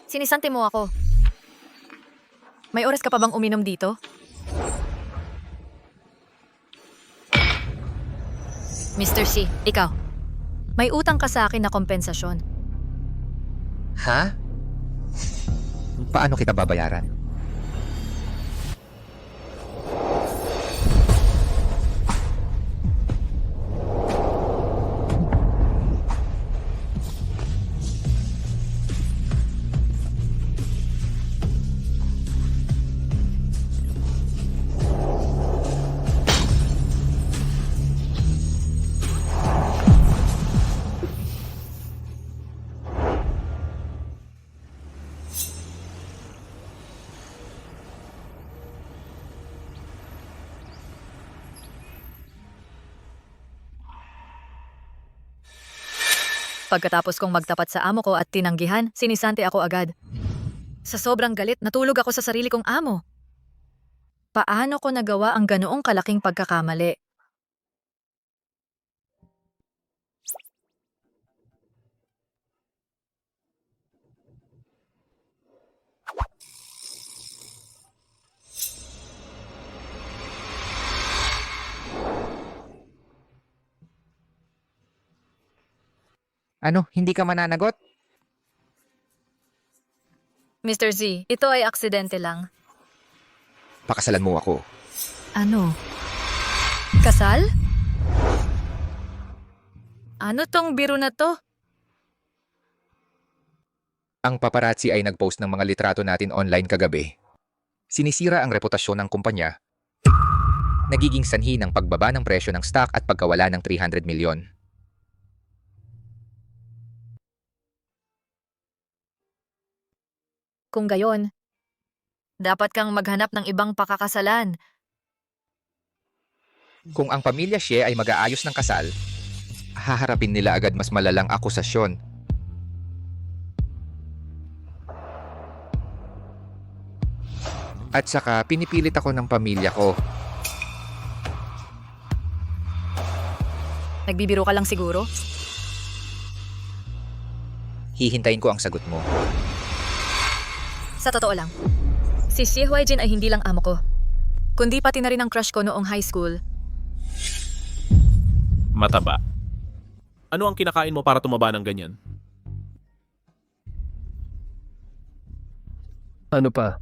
Sinisante mo ako. May oras ka pa bang uminom dito? Mr. C, ikaw. May utang ka sa akin na kompensasyon. Ha? Paano kita babayaran? Pagkatapos kong magtapat sa amo ko at tinanggihan, sinisante ako agad. Sa sobrang galit, natulog ako sa sarili kong amo. Paano ko nagawa ang ganoong kalaking pagkakamali? Ano, hindi ka mananagot? Mr. Z, ito ay aksidente lang. Pakasalan mo ako. Ano? Kasal? Ano tong biro na to? Ang paparazzi ay nag-post ng mga litrato natin online kagabi. Sinisira ang reputasyon ng kumpanya. Nagiging sanhi ng pagbaba ng presyo ng stock at pagkawala ng 300 milyon. Kung gayon, dapat kang maghanap ng ibang pakakasalan. Kung ang pamilya Xie ay mag-aayos ng kasal, haharapin nila agad mas malalang akusasyon. At saka pinipilit ako ng pamilya ko. Nagbibiro ka lang siguro? Hihintayin ko ang sagot mo. Sa totoo lang, si Xie Huaijin ay hindi lang amo ko, kundi pati na rin ang crush ko noong high school. Mataba. Ano ang kinakain mo para tumaba ng ganyan? Ano pa?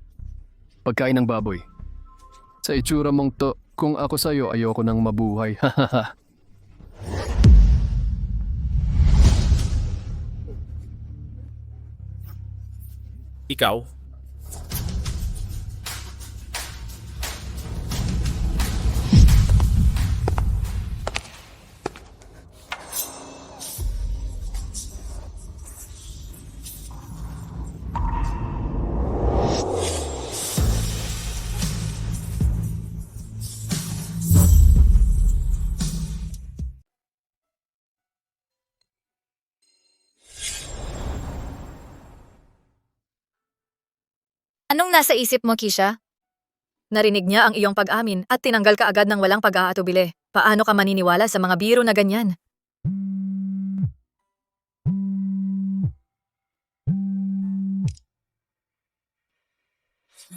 Pagkain ng baboy. Sa itsura mong to, kung ako sa'yo, ayoko nang mabuhay. Hahaha. Ikaw? Anong nasa isip mo, Kisha? Narinig niya ang iyong pag-amin at tinanggal ka agad ng walang pag-aatubili. Paano ka maniniwala sa mga biro na ganyan?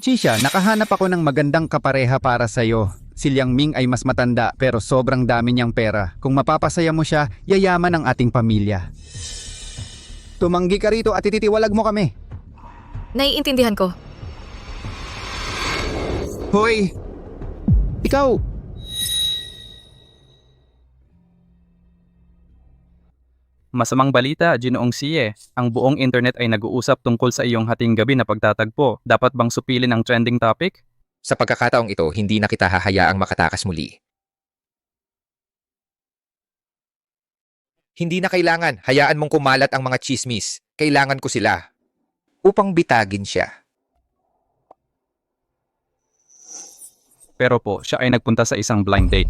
Chisha, nakahanap ako ng magandang kapareha para sa'yo. Si Liang Ming ay mas matanda pero sobrang dami niyang pera. Kung mapapasaya mo siya, yayaman ang ating pamilya. Tumanggi ka rito at ititiwalag mo kami. Naiintindihan ko. Hoy! Ikaw! Masamang balita, Ginoong Siye. Ang buong internet ay nag-uusap tungkol sa iyong hating gabi na pagtatagpo. Dapat bang supilin ang trending topic? Sa pagkakataong ito, hindi na kita hahayaang makatakas muli. Hindi na kailangan. Hayaan mong kumalat ang mga chismis. Kailangan ko sila. Upang bitagin siya. Pero po, siya ay nagpunta sa isang blind date.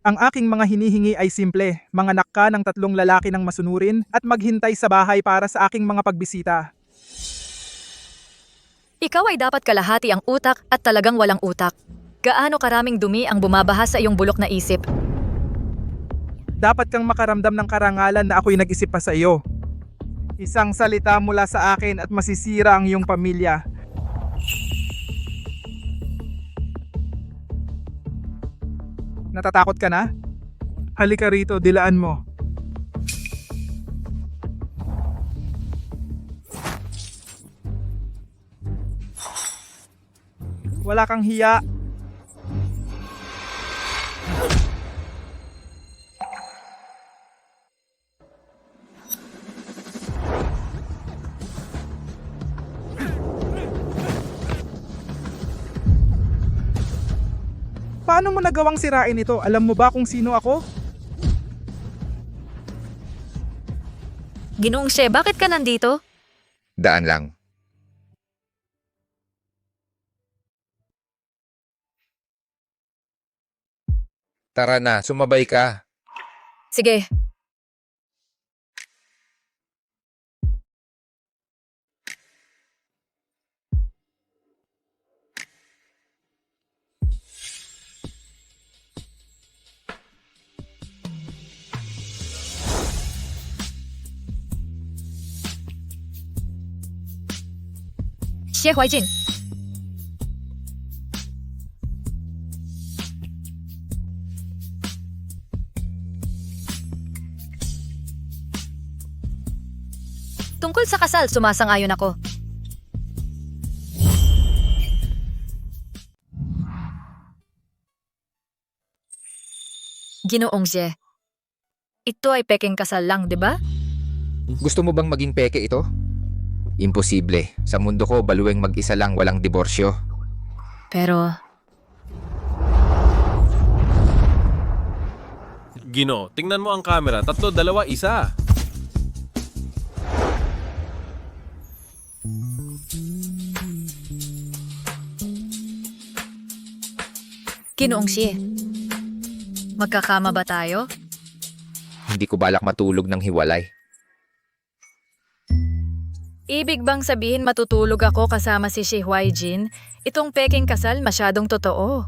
Ang aking mga hinihingi ay simple, manganak ka ng 3 lalaki ng masunurin at maghintay sa bahay para sa aking mga pagbisita. Ikaw ay dapat kalahati ang utak at talagang walang utak. Gaano karaming dumi ang bumabaha sa iyong bulok na isip? Dapat kang makaramdam ng karangalan na ako'y nag-isip pa sa iyo. Isang salita mula sa akin at masisira ang iyong pamilya. Natatakot ka na? Halika rito, dilaan mo. Wala kang hiya. Paano mo nagawang sirain ito? Alam mo ba kung sino ako? Ginoong Xie, bakit ka nandito? Daan lang. Tara na, sumabay ka. Sige. Xie Huaijin. Tungkol sa kasal, sumasang-ayon ako. Ginoong Xie, ito ay peking kasal lang, di ba? Gusto mo bang maging peke ito? Imposible. Sa mundo ko, baluweng mag-isa lang walang diborsyo. Pero, Gino, tingnan mo ang camera. 3, 2, 1. Ginoong Xie, magkakama ba tayo? Hindi ko balak matulog ng hiwalay. Ibig bang sabihin matutulog ako kasama si Xie Huaijin? Itong peking kasal masyadong totoo.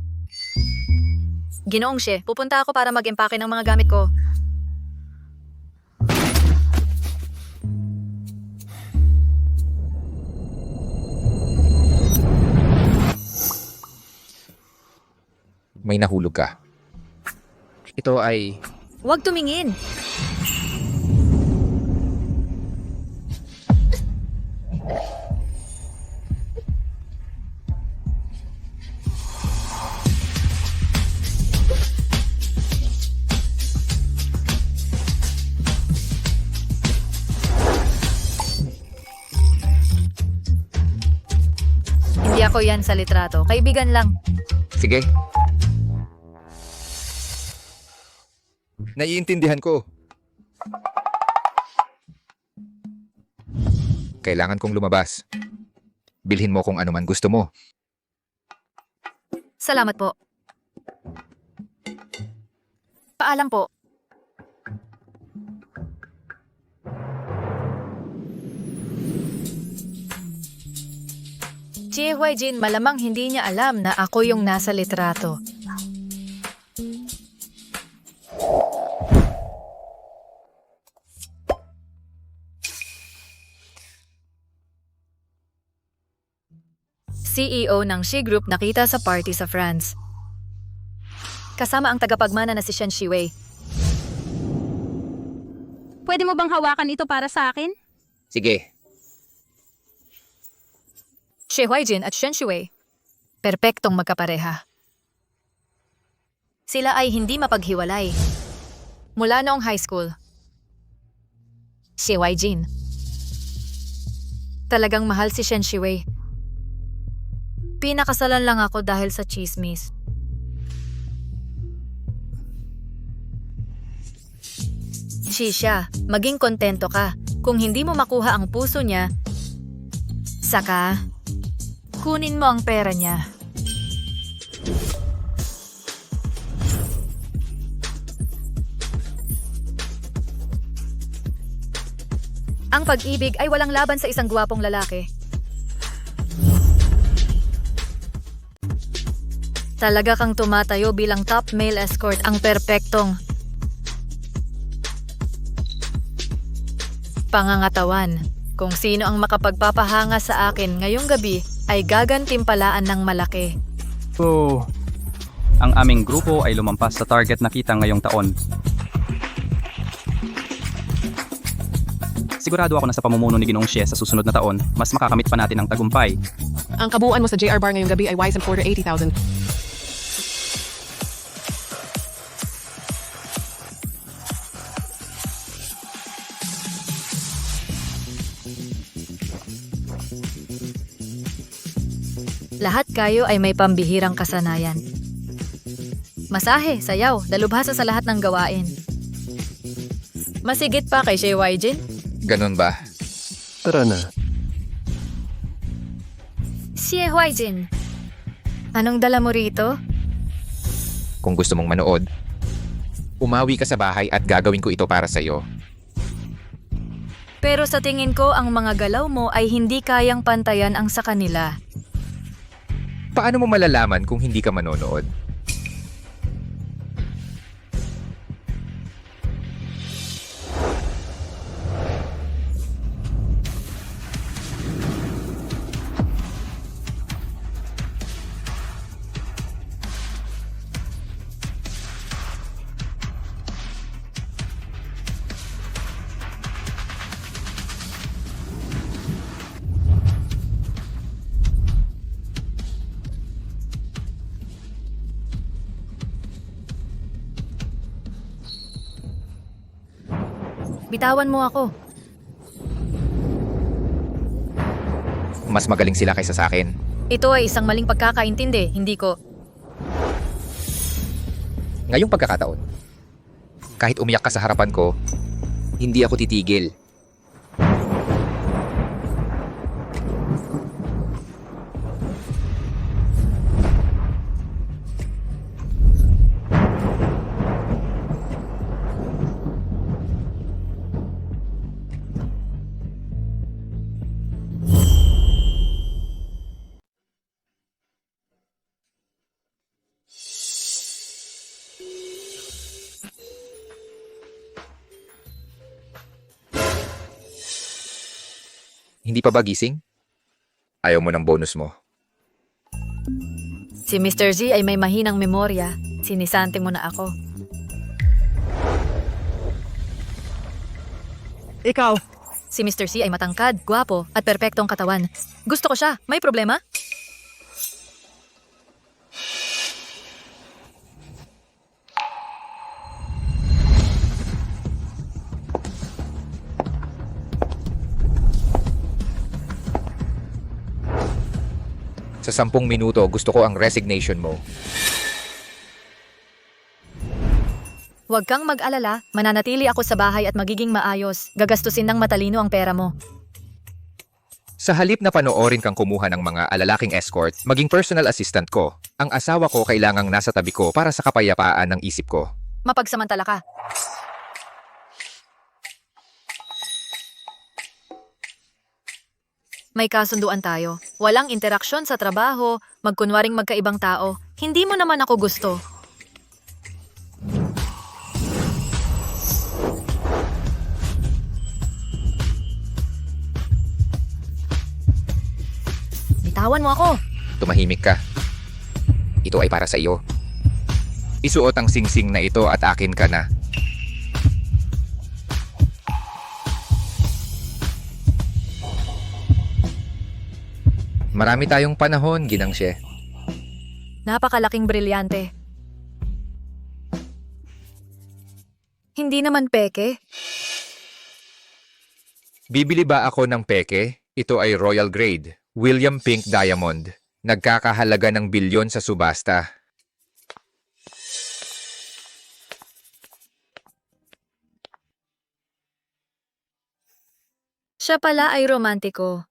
Ginoong Xie, pupunta ako para mag-empake ng mga gamit ko. May nahulog ka. Ito ay... Huwag tumingin! Hindi ako yan sa litrato. Kaibigan lang. Sige. Naiintindihan ko. Kailangan kong lumabas. Bilhin mo kung ano man gusto mo. Salamat po. Paalam po. Xie Huaijin, malamang hindi niya alam na ako yung nasa litrato. CEO ng Xi Group nakita sa party sa France. Kasama ang tagapagmana na si Shen Shiwei. Pwede mo bang hawakan ito para sa akin? Sige. Xie Huaijin at Shen Shiwei, perpektong magkapareha. Sila ay hindi mapaghiwalay. Mula noong high school. Xie Huaijin. Talagang mahal si Shen Shiwei. Pinakasalan lang ako dahil sa chismis. Shisha, maging kontento ka. Kung hindi mo makuha ang puso niya, saka, kunin mo ang pera niya. Ang pag-ibig ay walang laban sa isang gwapong lalaki. Talaga kang tumatayo bilang top male escort, ang perpektong pangangatawan. Kung sino ang makapagpapahanga sa akin ngayong gabi ay gagantimpalaan ng malaki. Oh, Ang aming grupo ay lumampas sa target na kita ngayong taon. Sigurado ako na sa pamumuno ni Ginoong Xie sa susunod na taon, mas makakamit pa natin ang tagumpay. Ang kabuuan mo sa JR Bar ngayong gabi ay Wise and Porter 80,000. Lahat kayo ay may pambihirang kasanayan. Masahe, sayaw, dalubhasa sa lahat ng gawain. Masigit pa kay Shea Jin? Ganun ba? tara na. Shea Jin, anong dala mo rito? Kung gusto mong manood, umawi ka sa bahay at gagawin ko ito para sa'yo. Pero sa tingin ko, ang mga galaw mo ay hindi kayang pantayan ang sa kanila. Paano mo malalaman kung hindi ka manonood? Bitawan mo ako. Mas magaling sila kaysa sa akin. Ito ay isang maling pagkakaintindi, hindi ko. Ngayong pagkakataon, kahit umiyak ka sa harapan ko, hindi ako titigil. Hindi pa ba gising? Ayaw mo ng bonus mo. Si Mr. Z ay may mahinang memorya. Sinisante mo na ako. Ikaw, Si Mr. C ay matangkad, gwapo, at perpektong katawan. Gusto ko siya. May problema? Sa 10 minuto, gusto ko ang resignation mo. Huwag kang mag-alala. Mananatili ako sa bahay at magiging maayos. Gagastusin ng matalino ang pera mo. Sa halip na panoorin kang kumuha ng mga alalaking escort, maging personal assistant ko. Ang asawa ko kailangang nasa tabi ko para sa kapayapaan ng isip ko. Mapagsamantala ka. May kasunduan tayo. Walang interaksyon sa trabaho, magkunwaring magkaibang tao. Hindi mo naman ako gusto. Bitawan mo ako. Tumahimik ka. Ito ay para sa iyo. Isuot ang singsing na ito at akin ka na. Marami tayong panahon, Ginang Xie. Napakalaking brilyante. Hindi naman peke. Bibili ba ako ng peke? Ito ay Royal Grade, William Pink Diamond. Nagkakahalaga ng bilyon sa subasta. Siya pala ay romantiko.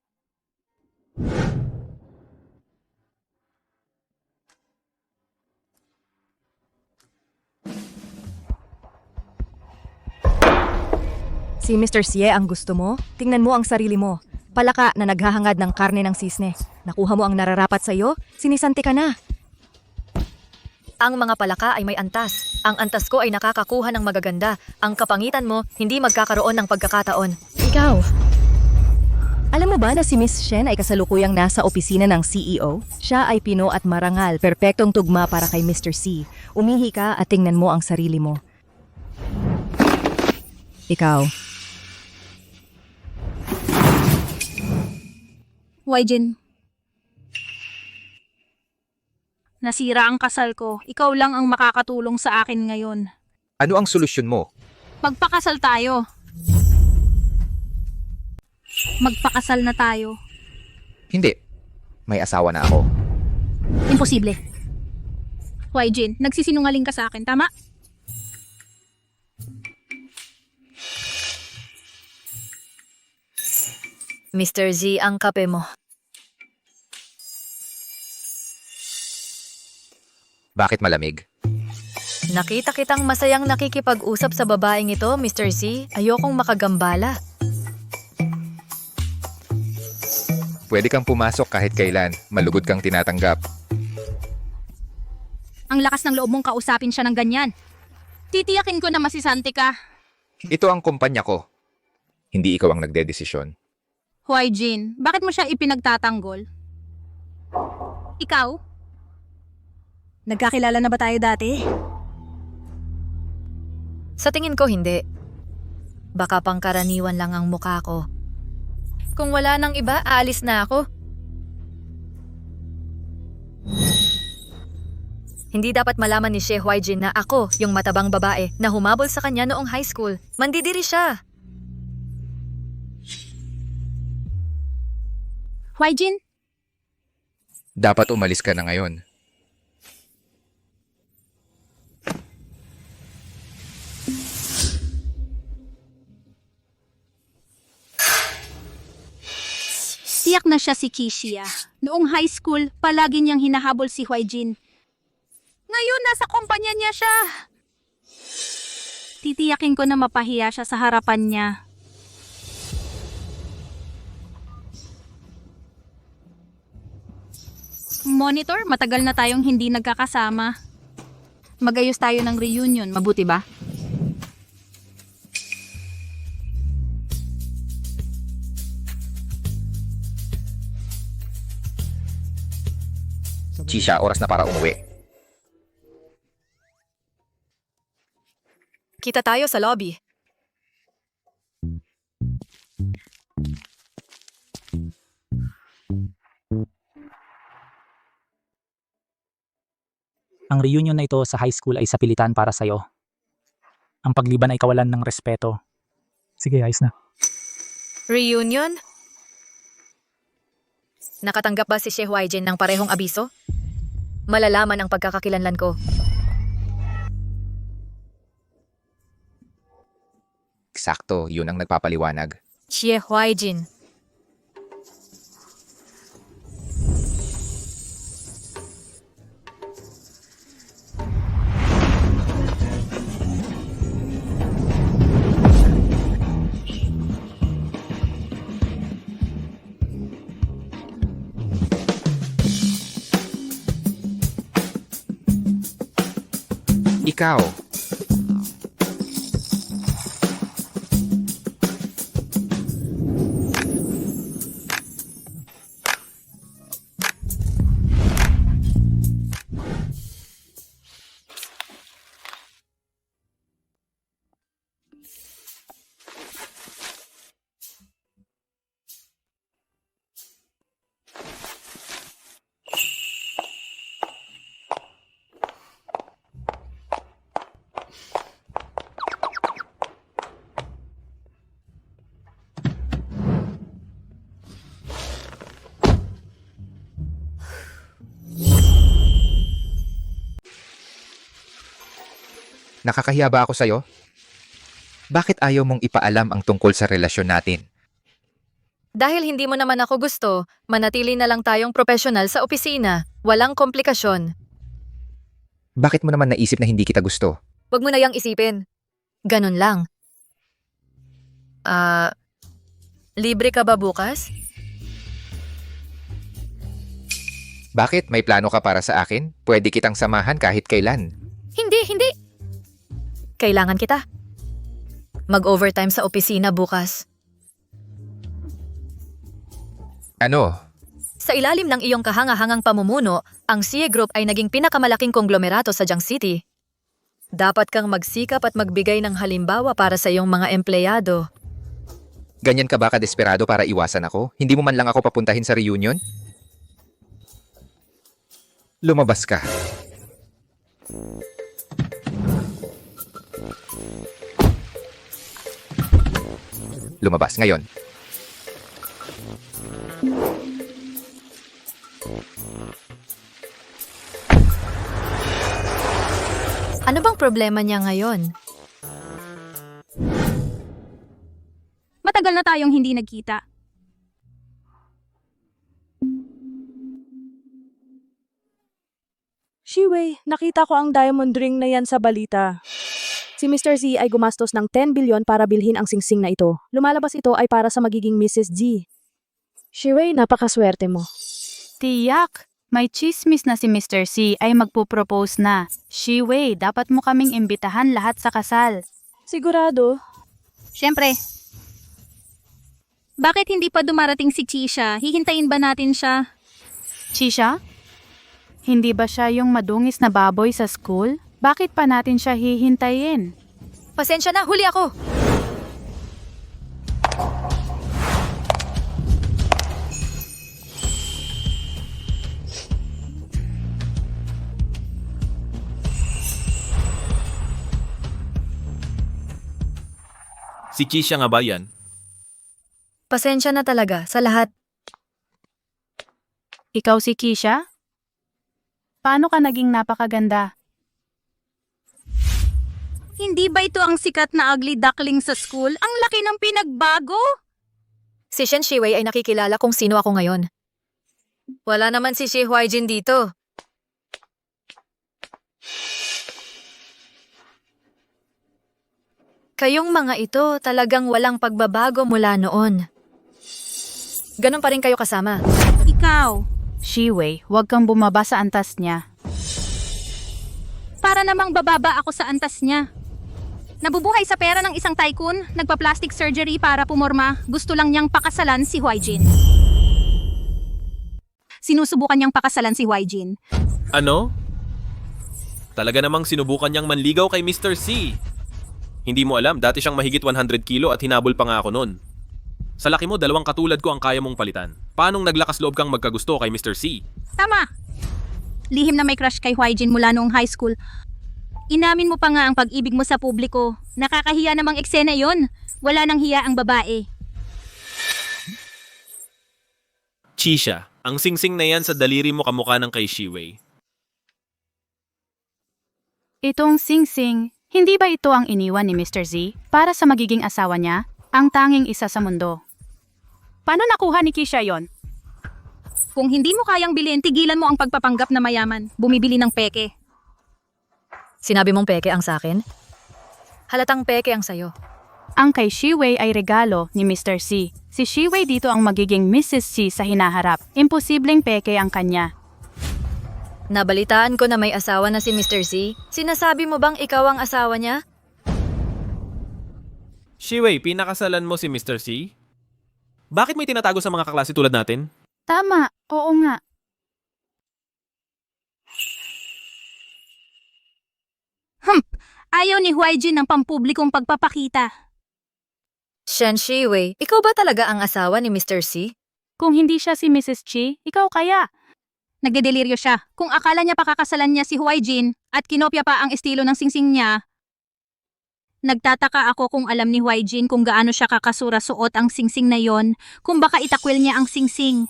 Si Mr. Xie ang gusto mo? Tingnan mo ang sarili mo. Palaka na naghahangad ng karne ng sisne. Nakuha mo ang nararapat sa'yo? Sinisanti ka na. Ang mga palaka ay may antas. Ang antas ko ay nakakakuha ng magaganda. Ang kapangitan mo, hindi magkakaroon ng pagkakataon. Ikaw. Alam mo ba na si Miss Shen ay kasalukuyang nasa opisina ng CEO? Siya ay pino at marangal, perpektong tugma para kay Mr. C. Umihi ka at tingnan mo ang sarili mo. Ikaw. Whyjin? Nasira ang kasal ko. Ikaw lang ang makakatulong sa akin ngayon. Ano ang solusyon mo? Magpakasal tayo. Magpakasal na tayo. Hindi. May asawa na ako. Imposible. Whyjin, nagsisinungaling ka sa akin, tama? Mr. Z, ang kape mo. Bakit malamig? Nakita kitang masayang nakikipag-usap sa babaeng ito, Mr. Z. Ayokong makagambala. Pwede kang pumasok kahit kailan. Malugod kang tinatanggap. Ang lakas ng loob mong kausapin siya ng ganyan. Titiyakin ko na masisante ka. Ito ang kumpanya ko. Hindi ikaw ang nagdedesisyon. Whyjin, bakit mo siya ipinagtatanggol? Ikaw? Nagkakilala na ba tayo dati? Sa tingin ko, hindi. Baka pangkaraniwan lang ang mukha ko. Kung wala nang iba, aalis na ako. Hindi dapat malaman ni She Huaijin na ako, yung matabang babae, na humabol sa kanya noong high school. Mandidiri siya. Whyjin? Dapat umalis ka na ngayon. Tiyak na siya si Kishia. Noong high school, palagi niyang hinahabol si Whyjin. Ngayon, nasa kumpanya niya siya. Titiyakin ko na mapahiya siya sa harapan niya. Monitor, matagal na tayong hindi nagkakasama. Magayos tayo ng reunion, mabuti ba? Chisha, oras na para umuwi. Kita tayo sa lobby. Ang reunion na ito sa high school ay sapilitan para sa'yo. Ang pagliban ay kawalan ng respeto. Sige, ayos na. Reunion? Nakatanggap ba si She Huaijin ng parehong abiso? Malalaman ang pagkakakilanlan ko. Eksakto, yun ang nagpapaliwanag. She Huaijin. Ikaw. Nakakahiya ba ako sa'yo? Bakit ayaw mong ipaalam ang tungkol sa relasyon natin? Dahil hindi mo naman ako gusto, manatili na lang tayong profesional sa opisina. Walang komplikasyon. Bakit mo naman naisip na hindi kita gusto? Huwag mo na yang isipin. Ganun lang. Libre ka ba bukas? Bakit? May plano ka para sa akin? Pwede kitang samahan kahit kailan. Hindi. Kailangan kita. Mag-overtime sa opisina bukas. Ano? Sa ilalim ng iyong kahangahangang pamumuno, ang CIE Group ay naging pinakamalaking konglomerato sa Jiang City. Dapat kang magsikap at magbigay ng halimbawa para sa iyong mga empleyado. Ganyan ka ba kadesperado para iwasan ako? Hindi mo man lang ako papuntahin sa reunion? Lumabas ka. Lumabas ngayon. Ano bang problema niya ngayon? Matagal na tayong hindi nagkita. Shiwei, nakita ko ang diamond ring na yan sa balita. Si Mr. Z ay gumastos ng 10 billion para bilhin ang singsing na ito. Lumalabas ito ay para sa magiging Mrs. G. Shiwei, napakaswerte mo. Tiyak! May chismis na si Mr. C ay magpo-propose na. Shiwei, dapat mo kaming imbitahan lahat sa kasal. Sigurado? Siyempre. Bakit hindi pa dumarating si Chisha? Hihintayin ba natin siya? Chisha? Hindi ba siya yung madungis na baboy sa school? Bakit pa natin siya hihintayin? Pasensya na, huli ako. Si Kisha nga ba yan? Pasensya na talaga sa lahat. Ikaw si Kisha? Paano ka naging napakaganda? Hindi ba ito ang sikat na ugly duckling sa school? Ang laki ng pinagbago! Si Shen Shiwei ay nakikilala kung sino ako ngayon. Wala naman si Shi Huaijin dito. Kayong mga ito talagang walang pagbabago mula noon. Ganon pa rin kayo kasama. Ikaw, Shiwei, huwag kang bumaba sa antas niya. para namang bababa ako sa antas niya. Nabubuhay sa pera ng isang tycoon, nagpa-plastic surgery para pumorma, gusto lang niyang pakasalan si Huaijin. Sinusubukan niyang pakasalan si Huaijin. Ano? Talaga namang sinubukan niyang manligaw kay Mr. C. Hindi mo alam, dati siyang mahigit 100 kilo at hinabol pa nga ako noon. Sa laki mo, 2 katulad ko ang kaya mong palitan. Paanong naglakas loob kang magkagusto kay Mr. C? Tama! Lihim na may crush kay Huaijin mula noong high school. Inamin mo pa nga ang pag-ibig mo sa publiko. Nakakahiya namang eksena yon. Wala nang hiya ang babae. Chisha, ang singsing na yan sa daliri mo kamukha ng kay Shiwei. Itong singsing, hindi ba ito ang iniwan ni Mr. Z para sa magiging asawa niya? Ang tanging isa sa mundo. Paano nakuha ni Kisha yon? Kung hindi mo kayang bilhin, tigilan mo ang pagpapanggap na mayaman. Bumibili ng peke. Sinabi mong peke ang sakin? Halatang peke ang sayo. Ang kay Shiwei ay regalo ni Mr. C. Si Shiwei dito ang magiging Mrs. C sa hinaharap. Imposibleng peke ang kanya. Nabalitaan ko na may asawa na si Mr. C. Sinasabi mo bang ikaw ang asawa niya? Shiwei, pinakasalan mo si Mr. C? Bakit may tinatago sa mga kaklase tulad natin? Tama, oo nga. Ayaw ni Huaijin ng pampublikong pagpapakita. Shen Shiwei, ikaw ba talaga ang asawa ni Mr. C? Kung hindi siya si Mrs. Chi, ikaw kaya. Nagdedeliryo siya. Kung akala niya pakakasalan niya si Huaijin at kinopya pa ang estilo ng singsing niya, nagtataka ako kung alam ni Huaijin kung gaano siya kakasura suot ang singsing na yon, kung baka itakwil niya ang singsing.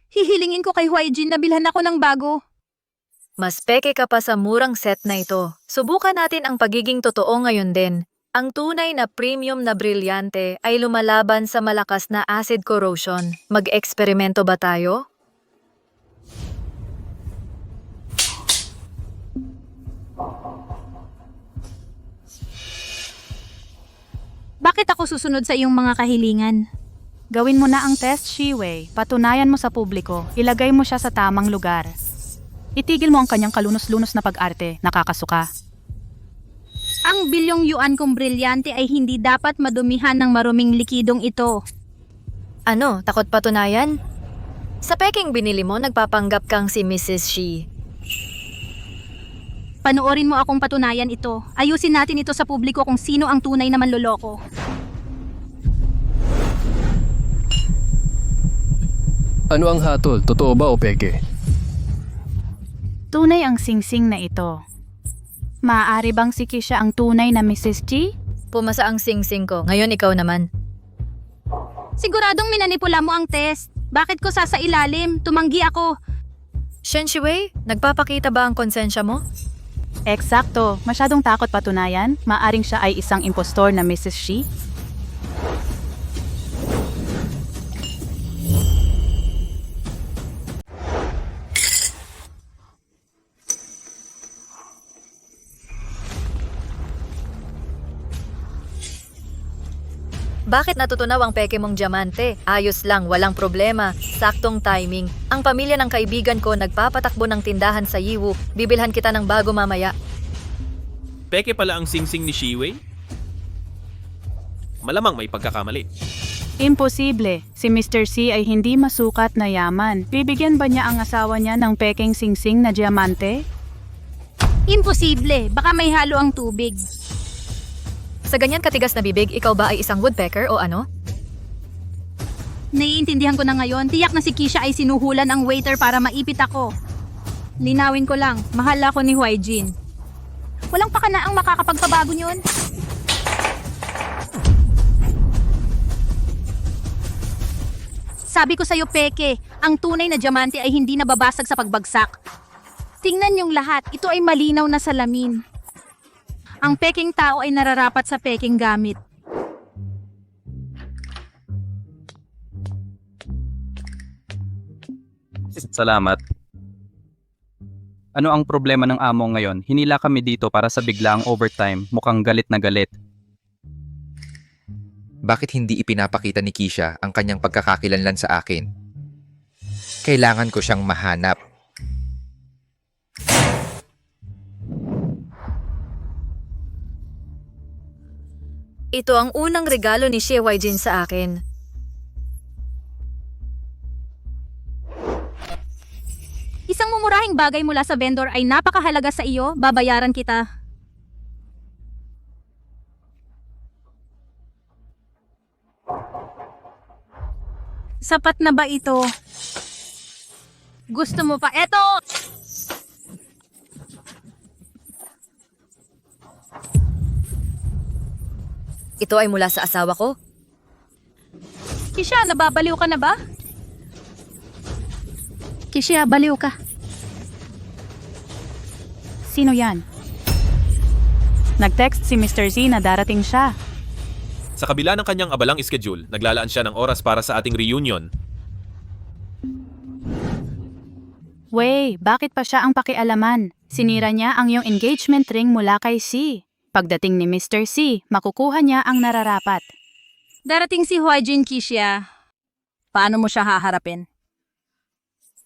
Hihilingin ko kay Huaijin na bilhan ako ng bago. Mas peke ka pa sa murang set na ito. Subukan natin ang pagiging totoo ngayon din. Ang tunay na premium na brilyante ay lumalaban sa malakas na acid corrosion. Mag-eksperimento ba tayo? Bakit ako susunod sa iyong mga kahilingan? Gawin mo na ang test, Shiwei. Patunayan mo sa publiko. Ilagay mo siya sa tamang lugar. Itigil mo ang kanyang kalunos-lunos na pag-arte. Nakakasuka. Ang bilyong yuan kong brilyante ay hindi dapat madumihan ng maruming likidong ito. Ano, takot patunayan? Sa peking binili mo, nagpapanggap kang si Mrs. Shi. Panoorin mo akong patunayan ito. Ayusin natin ito sa publiko kung sino ang tunay na manloloko. Ano ang hatol? Totoo ba o peke? Tunay ang singsing na ito. Maaari bang si Kisha ang tunay na Mrs. G? Pumasa ang sing-sing ko. Ngayon ikaw naman. Siguradong minanipula mo ang test. Bakit ko sasailalim? Tumanggi ako. Shen Shiwei, nagpapakita ba ang konsensya mo? Eksakto. Masyadong takot patunayan. Maaring siya ay isang impostor na Mrs. Shi. Bakit natutunaw ang peke mong diamante? Ayos lang, walang problema. Saktong timing. Ang pamilya ng kaibigan ko nagpapatakbo ng tindahan sa Yiwu. Bibilhan kita ng bago mamaya. Peke pala ang singsing ni Shiwei? Malamang may pagkakamali. Imposible. Si Mr. C ay hindi masukat na yaman. Bibigyan ba niya ang asawa niya ng peking singsing na diamante? Imposible. Baka may halo ang tubig. Sa ganyan katigas na bibig, ikaw ba ay isang woodpecker o ano? Naiintindihan ko na ngayon, tiyak na si Kisha ay sinuhulan ang waiter para maipit ako. Linawin ko lang, mahal ako ni Huaijin. Walang pakanaang makakapagpabago niyon. Sabi ko sa'yo, peke, ang tunay na diamante ay hindi nababasag sa pagbagsak. Tingnan yung lahat, ito ay malinaw na salamin. Ang peking tao ay nararapat sa peking gamit. Salamat. Ano ang problema ng amo ngayon? Hinila kami dito para sa biglaang overtime. Mukhang galit na galit. Bakit hindi ipinapakita ni Kisha ang kanyang pagkakakilanlan sa akin? Kailangan ko siyang mahanap. Ito ang unang regalo ni Xie Huaijin sa akin. Isang mumurahing bagay mula sa vendor ay napakahalaga sa iyo, babayaran kita. Sapat na ba ito? Gusto mo pa? Eto! Ito ay mula sa asawa ko. Kisha, nababaliw ka na ba? Kisha, baliw ka. Sino yan? Nag-text si Mr. Z na darating siya. Sa kabila ng kanyang abalang schedule, naglalaan siya ng oras para sa ating reunion. Wey, bakit pa siya ang pakialaman? Sinira niya ang iyong engagement ring mula kay C. Pagdating ni Mr. C, makukuha niya ang nararapat. Darating si Huaijin, Kisha. Paano mo siya haharapin?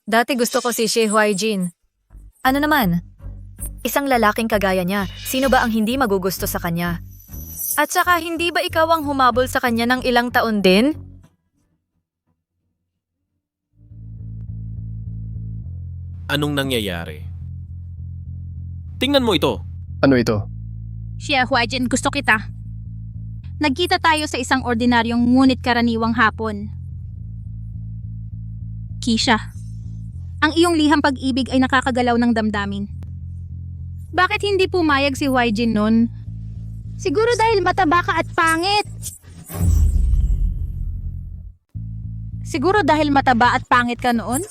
Dati gusto ko si Xie Huaijin. Ano naman? Isang lalaking kagaya niya, sino ba ang hindi magugusto sa kanya? At saka hindi ba ikaw ang humabol sa kanya ng ilang taon din? Anong nangyayari? Tingnan mo ito. Ano ito? Xie Huaijin, gusto kita. Nagkita tayo sa isang ordinaryong ngunit karaniwang hapon. Kisha, ang iyong liham pag-ibig ay nakakagalaw ng damdamin. Bakit hindi pumayag si Huaijin nun? Siguro dahil mataba ka at pangit. Siguro dahil mataba at pangit ka noon?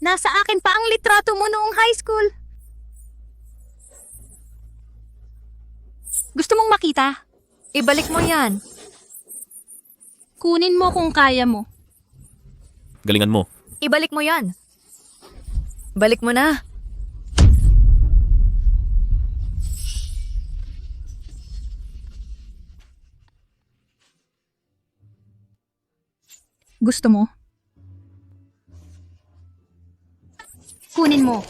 Nasa akin pa ang litrato mo noong high school. Gusto mong makita? Ibalik mo yan. Kunin mo kung kaya mo. Galingan mo. Ibalik mo yan. Balik mo na. Gusto mo? Kunin mo.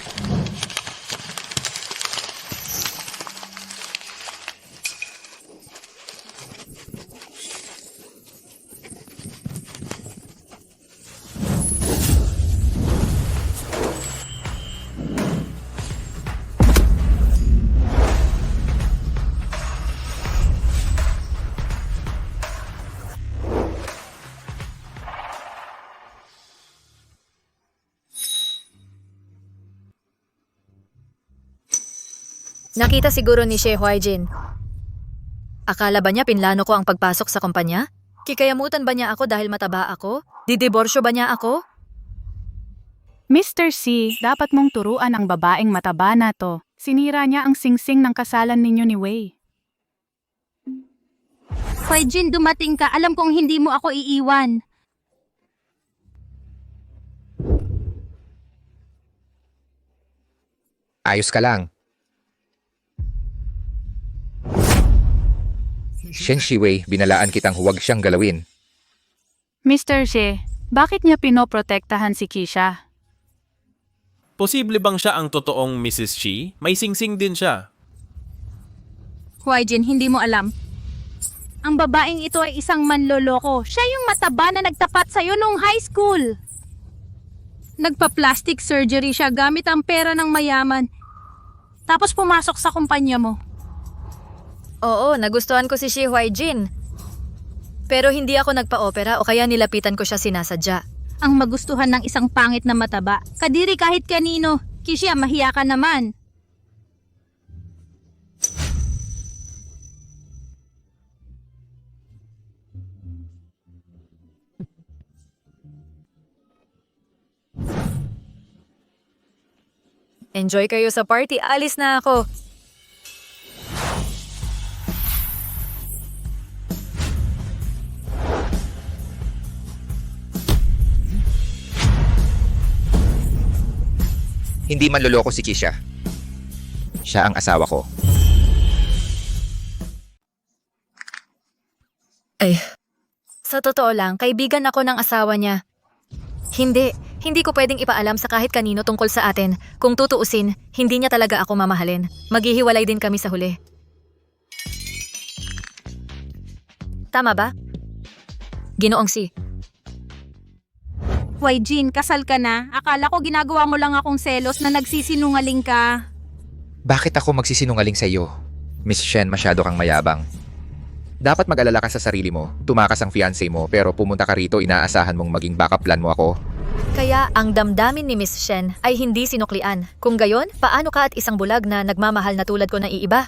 Nakita siguro ni She Huaijin. Akala ba niya pinlano ko ang pagpasok sa kumpanya? Kikayamutan ba niya ako dahil mataba ako? Didiborsyo ba niya ako? Mr. C, dapat mong turuan ang babaeng mataba na to. Sinira niya ang singsing ng kasalan ninyo ni Wei. Huaijin, dumating ka. Alam kong hindi mo ako iiwan. Ayos ka lang. Shen Shiwei, binalaan kitang huwag siyang galawin. Mr. She, bakit niya pinoprotektahan si Kisha? Posible bang siya ang totoong Mrs. Shi? May singsing din siya. Huaijin, hindi mo alam. Ang babaeng ito ay isang manloloko. Siya yung mataba na nagtapat sa'yo nung high school. Nagpa-plastic surgery siya gamit ang pera ng mayaman. Tapos pumasok sa kumpanya mo. Oo, nagustuhan ko si She Huaijin. Pero hindi ako nagpa-opera o kaya nilapitan ko siya sinasadya. Ang magustuhan ng isang pangit na mataba. Kadiri kahit kanino. Kisha, mahiya ka naman. Enjoy kayo sa party, alis na ako. Hindi man loloko si Kisha. Siya ang asawa ko. Ay, sa totoo lang, kaibigan ako ng asawa niya. Hindi ko pwedeng ipaalam sa kahit kanino tungkol sa atin. Kung tutuusin, hindi niya talaga ako mamahalin. Maghihiwalay din kami sa huli. Tama ba? Ginoong Si. Huaijin, kasal ka na. Akala ko ginagawa mo lang akong selos na nagsisinungaling ka. Bakit ako magsisinungaling sa iyo? Miss Shen, masyado kang mayabang. Dapat mag-alala ka sa sarili mo. Tumakas ang fiancé mo pero pumunta ka rito, inaasahan mong maging backup plan mo ako. Kaya ang damdamin ni Miss Shen ay hindi sinuklian. Kung gayon, paano ka at isang bulag na nagmamahal na tulad ko na iiba?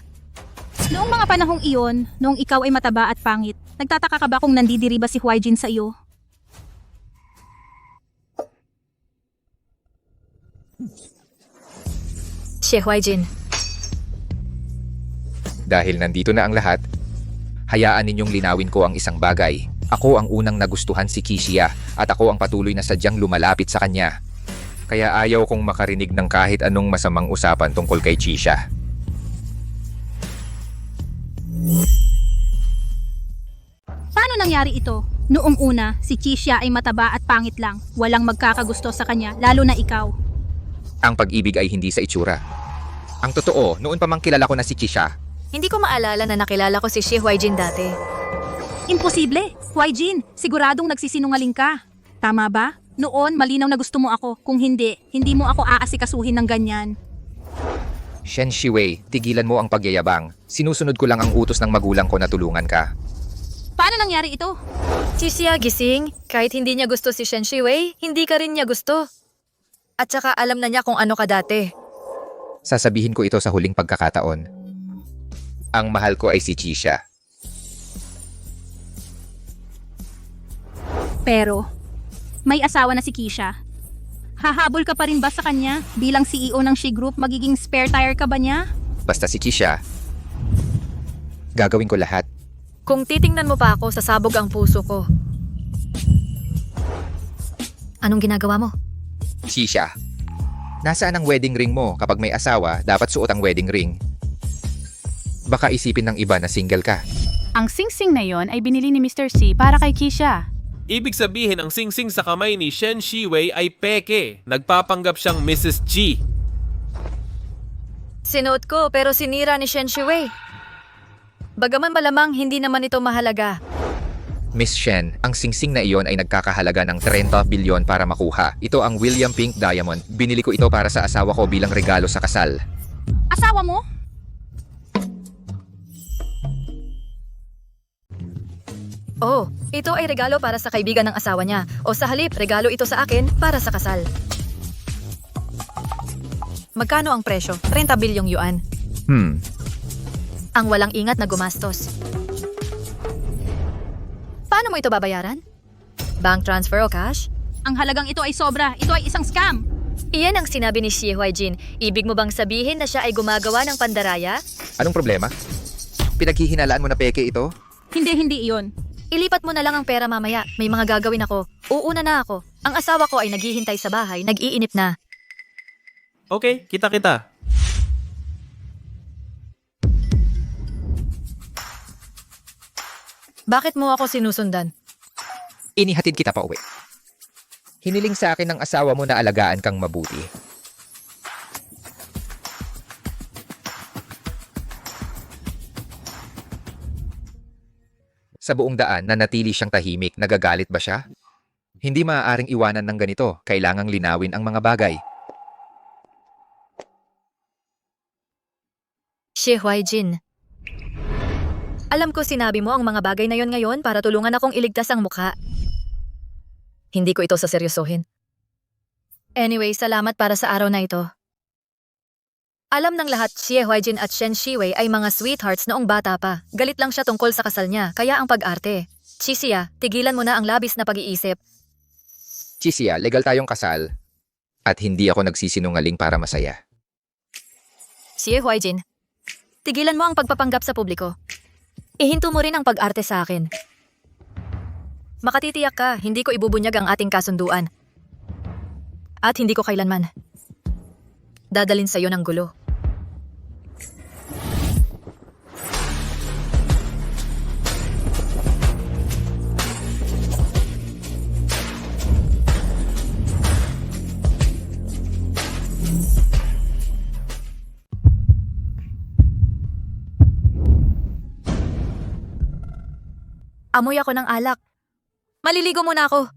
Noong mga panahong iyon, noong ikaw ay mataba at pangit, nagtataka ka ba kung nandidiri ba si Huaijin sa iyo? She Huaijin. Dahil nandito na ang lahat, hayaan ninyong linawin ko ang isang bagay. Ako ang unang nagustuhan si Kisha at ako ang patuloy na sadyang lumalapit sa kanya. Kaya ayaw kong makarinig ng kahit anong masamang usapan tungkol kay Kisha. Paano nangyari ito? Noong una, si Kisha ay mataba at pangit lang. Walang magkakagusto sa kanya, lalo na ikaw. Ang pag-ibig ay hindi sa itsura. Ang totoo, noon pa mang kilala ko na si Kisha. Hindi ko maalala na nakilala ko si She Huaijin dati. Imposible! Huaijin, siguradong nagsisinungaling ka. Tama ba? Noon, malinaw na gusto mo ako. Kung hindi, hindi mo ako aasikasuhin ng ganyan. Shen Shiwei, tigilan mo ang pagyayabang. Sinusunod ko lang ang utos ng magulang ko na tulungan ka. Paano nangyari ito? Kisha, gising. Kahit hindi niya gusto si Shen Shiwei, hindi ka rin niya gusto. At saka alam na niya kung ano ka dati. Sasabihin ko ito sa huling pagkakataon. Ang mahal ko ay si Kisha. Pero, may asawa na si Kisha. Hahabol ka pa rin ba sa kanya? Bilang CEO ng She Group, magiging spare tire ka ba niya? Basta si Kisha, gagawin ko lahat. Kung titingnan mo pa ako, sasabog ang puso ko. Anong ginagawa mo? Kisha, Nasaan ang wedding ring mo? Kapag may asawa, dapat suot ang wedding ring. Baka isipin ng iba na single ka. Ang singsing na yon ay binili ni Mr. C para kay Kisha. Ibig sabihin ang singsing sa kamay ni Shen Shiwei ay peke. Nagpapanggap siyang Mrs. G. Sinuot ko pero sinira ni Shen Shiwei. Bagaman malamang hindi naman ito mahalaga. Miss Shen, ang singsing na iyon ay nagkakahalaga ng 30 bilyon para makuha. Ito ang William Pink Diamond. Binili ko ito para sa asawa ko bilang regalo sa kasal. Asawa mo? Oh, ito ay regalo para sa kaibigan ng asawa niya. O sa halip, regalo ito sa akin para sa kasal. Magkano ang presyo? 30 bilyong yuan. Ang walang ingat na gumastos. Paano mo ito babayaran? Bank transfer o cash? Ang halagang ito ay sobra. Ito ay isang scam. Iyan ang sinabi ni Xie Huaijin. Ibig mo bang sabihin na siya ay gumagawa ng pandaraya? Anong problema? Pinaghihinalaan mo na peke ito? Hindi iyon. Ilipat mo na lang ang pera mamaya. May mga gagawin ako. Uuna na ako. Ang asawa ko ay naghihintay sa bahay. Nag-iinip na. Okay, kita. Bakit mo ako sinusundan? Inihatid kita pa uwi. Hiniling sa akin ng asawa mo na alagaan kang mabuti. Sa buong daan, nanatili siyang tahimik. Nagagalit ba siya? Hindi maaaring iwanan ng ganito. Kailangang linawin ang mga bagay. Xie Huaijin. Alam ko sinabi mo ang mga bagay na yon ngayon para tulungan akong iligtas ang mukha. Hindi ko ito saseryosohin. Anyway, salamat para sa araw na ito. Alam ng lahat, Xie Huaijin at Shen Shiwei ay mga sweethearts noong bata pa. Galit lang siya tungkol sa kasal niya, kaya ang pag-arte. Chisia, tigilan mo na ang labis na pag-iisip. Chisia, legal tayong kasal. At hindi ako nagsisinungaling para masaya. Xie Huaijin, tigilan mo ang pagpapanggap sa publiko. Ihinto mo rin ang pag-arte sa akin. Makatitiyak ka, hindi ko ibubunyag ang ating kasunduan. At hindi ko kailanman dadalin sa'yo ng gulo. Amoy ako ng alak. Maliligo muna ako.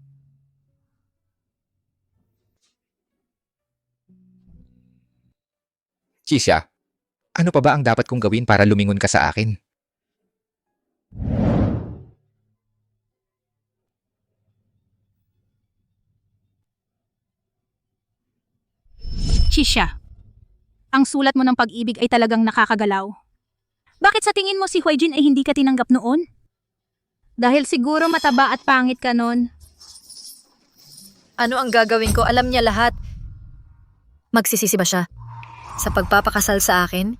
Chisia, ano pa ba ang dapat kong gawin para lumingon ka sa akin? Chisha, ang sulat mo ng pag-ibig ay talagang nakakagalaw. Bakit sa tingin mo si Huaijin ay hindi ka tinanggap noon? Dahil siguro mataba at pangit ka noon. Ano ang gagawin ko? Alam niya lahat. Magsisisi ba siya sa pagpapakasal sa akin?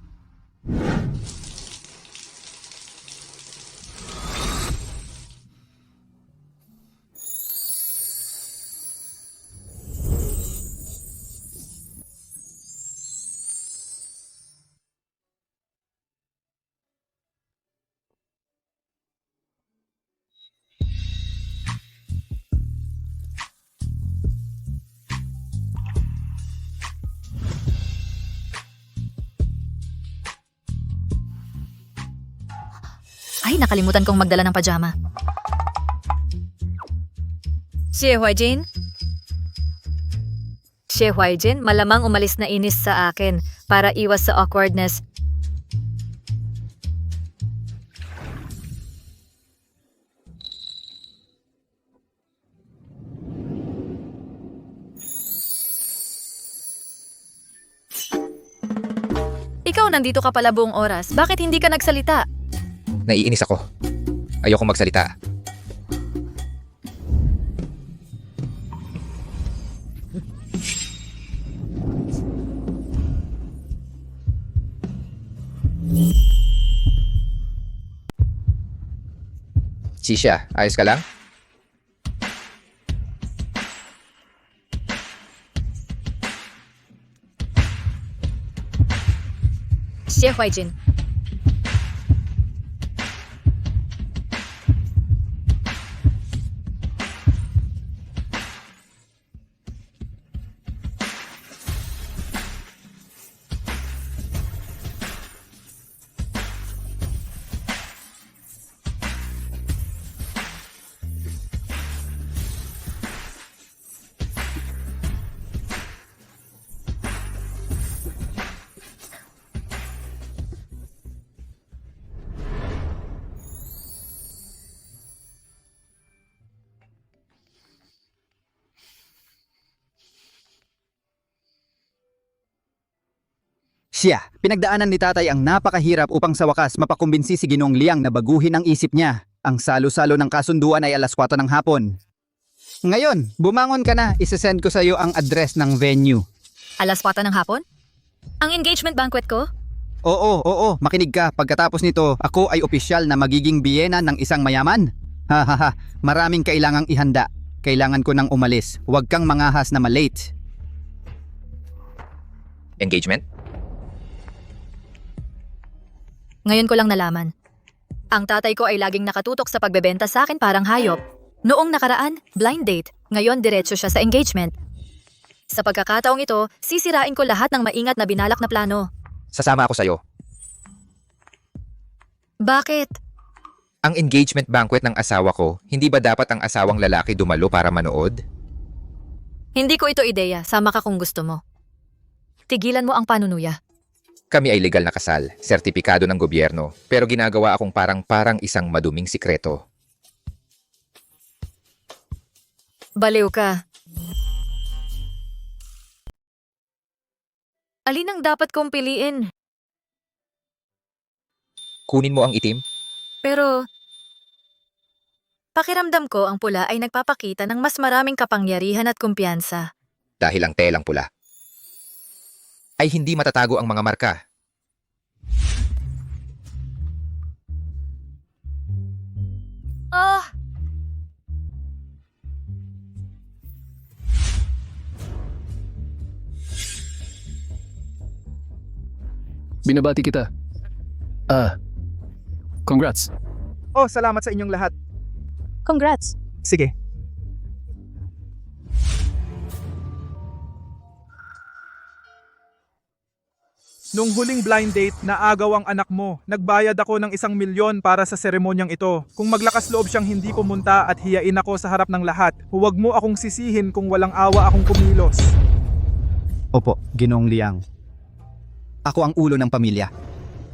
Ay, nakalimutan kong magdala ng pajama. Xie Huaijin? Xie Huaijin, malamang umalis na inis sa akin para iwas sa awkwardness. Ikaw nandito ka pala buong oras. Bakit hindi ka nagsalita? Naiinis ako. Ayoko magsalita. Chisia, ayos ka lang? Xie Huaijin. Siya, pinagdaanan ni tatay ang napakahirap upang sa wakas mapakumbinsi si Ginoong Liang na baguhin ang isip niya. Ang salo-salo ng kasunduan ay 4:00 ng hapon. Ngayon, bumangon ka na, isesend ko sa iyo ang address ng venue. 4:00 ng hapon? Ang engagement banquet ko? Oo, makinig ka. Pagkatapos nito, ako ay opisyal na magiging biyena ng isang mayaman. Hahaha, maraming kailangang ihanda. Kailangan ko nang umalis. Huwag kang mangahas na malate. Engagement? Ngayon ko lang nalaman. Ang tatay ko ay laging nakatutok sa pagbebenta sa akin parang hayop. Noong nakaraan, blind date. Ngayon, diretso siya sa engagement. Sa pagkakataong ito, sisirain ko lahat ng maingat na binalak na plano. Sasama ako sa'yo. Bakit? Ang engagement banquet ng asawa ko, hindi ba dapat ang asawang lalaki dumalo para manood? Hindi ko ito ideya. Sama ka kung gusto mo. Tigilan mo ang panunuya. Kami ay legal na kasal, sertipikado ng gobyerno, pero ginagawa akong parang isang maduming sikreto. Baliw ka. Alin ang dapat kong piliin? Kunin mo ang itim? Pero, pakiramdam ko ang pula ay nagpapakita ng mas maraming kapangyarihan at kumpiyansa. Dahil ang telang pula ay hindi matatago ang mga marka. Ah! Binabati kita. Congrats. Oh, salamat sa inyong lahat. Congrats! Sige. Nung huling blind date, naagaw ang anak mo. Nagbayad ako ng 1 milyon para sa seremonyang ito. Kung maglakas loob siyang hindi pumunta at hiyain ako sa harap ng lahat, huwag mo akong sisihin kung walang awa akong kumilos. Opo, Ginoong Liang. Ako ang ulo ng pamilya.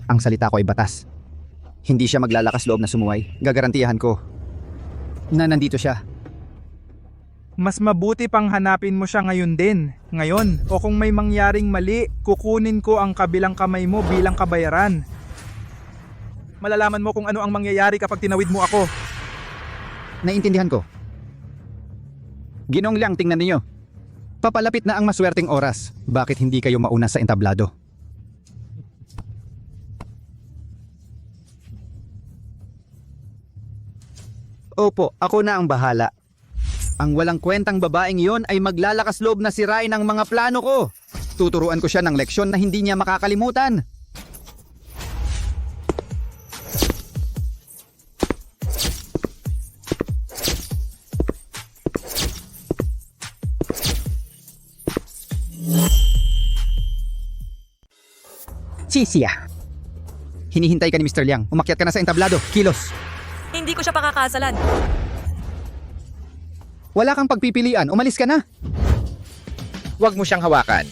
Ang salita ko ay batas. Hindi siya maglalakas loob na sumuway. Gagarantiyahan ko na nandito siya. Mas mabuti pang hanapin mo siya ngayon din. Ngayon, o kung may mangyaring mali, kukunin ko ang kabilang kamay mo bilang kabayaran. Malalaman mo kung ano ang mangyayari kapag tinawid mo ako. Naintindihan ko. Ginoong Liang, tingnan ninyo. Papalapit na ang maswerteng oras. Bakit hindi kayo mauna sa entablado? Opo, ako na ang bahala. Ang walang kwentang babaeng iyon ay maglalakas loob na sirain ang mga plano ko. Tuturuan ko siya ng leksyon na hindi niya makakalimutan. Sisiya. Hinihintay ka ni Mr. Liang. Umakyat ka na sa entablado. Kilos. Hindi ko siya pakakasalan. Wala kang pagpipilian. Umalis ka na. Huwag mo siyang hawakan.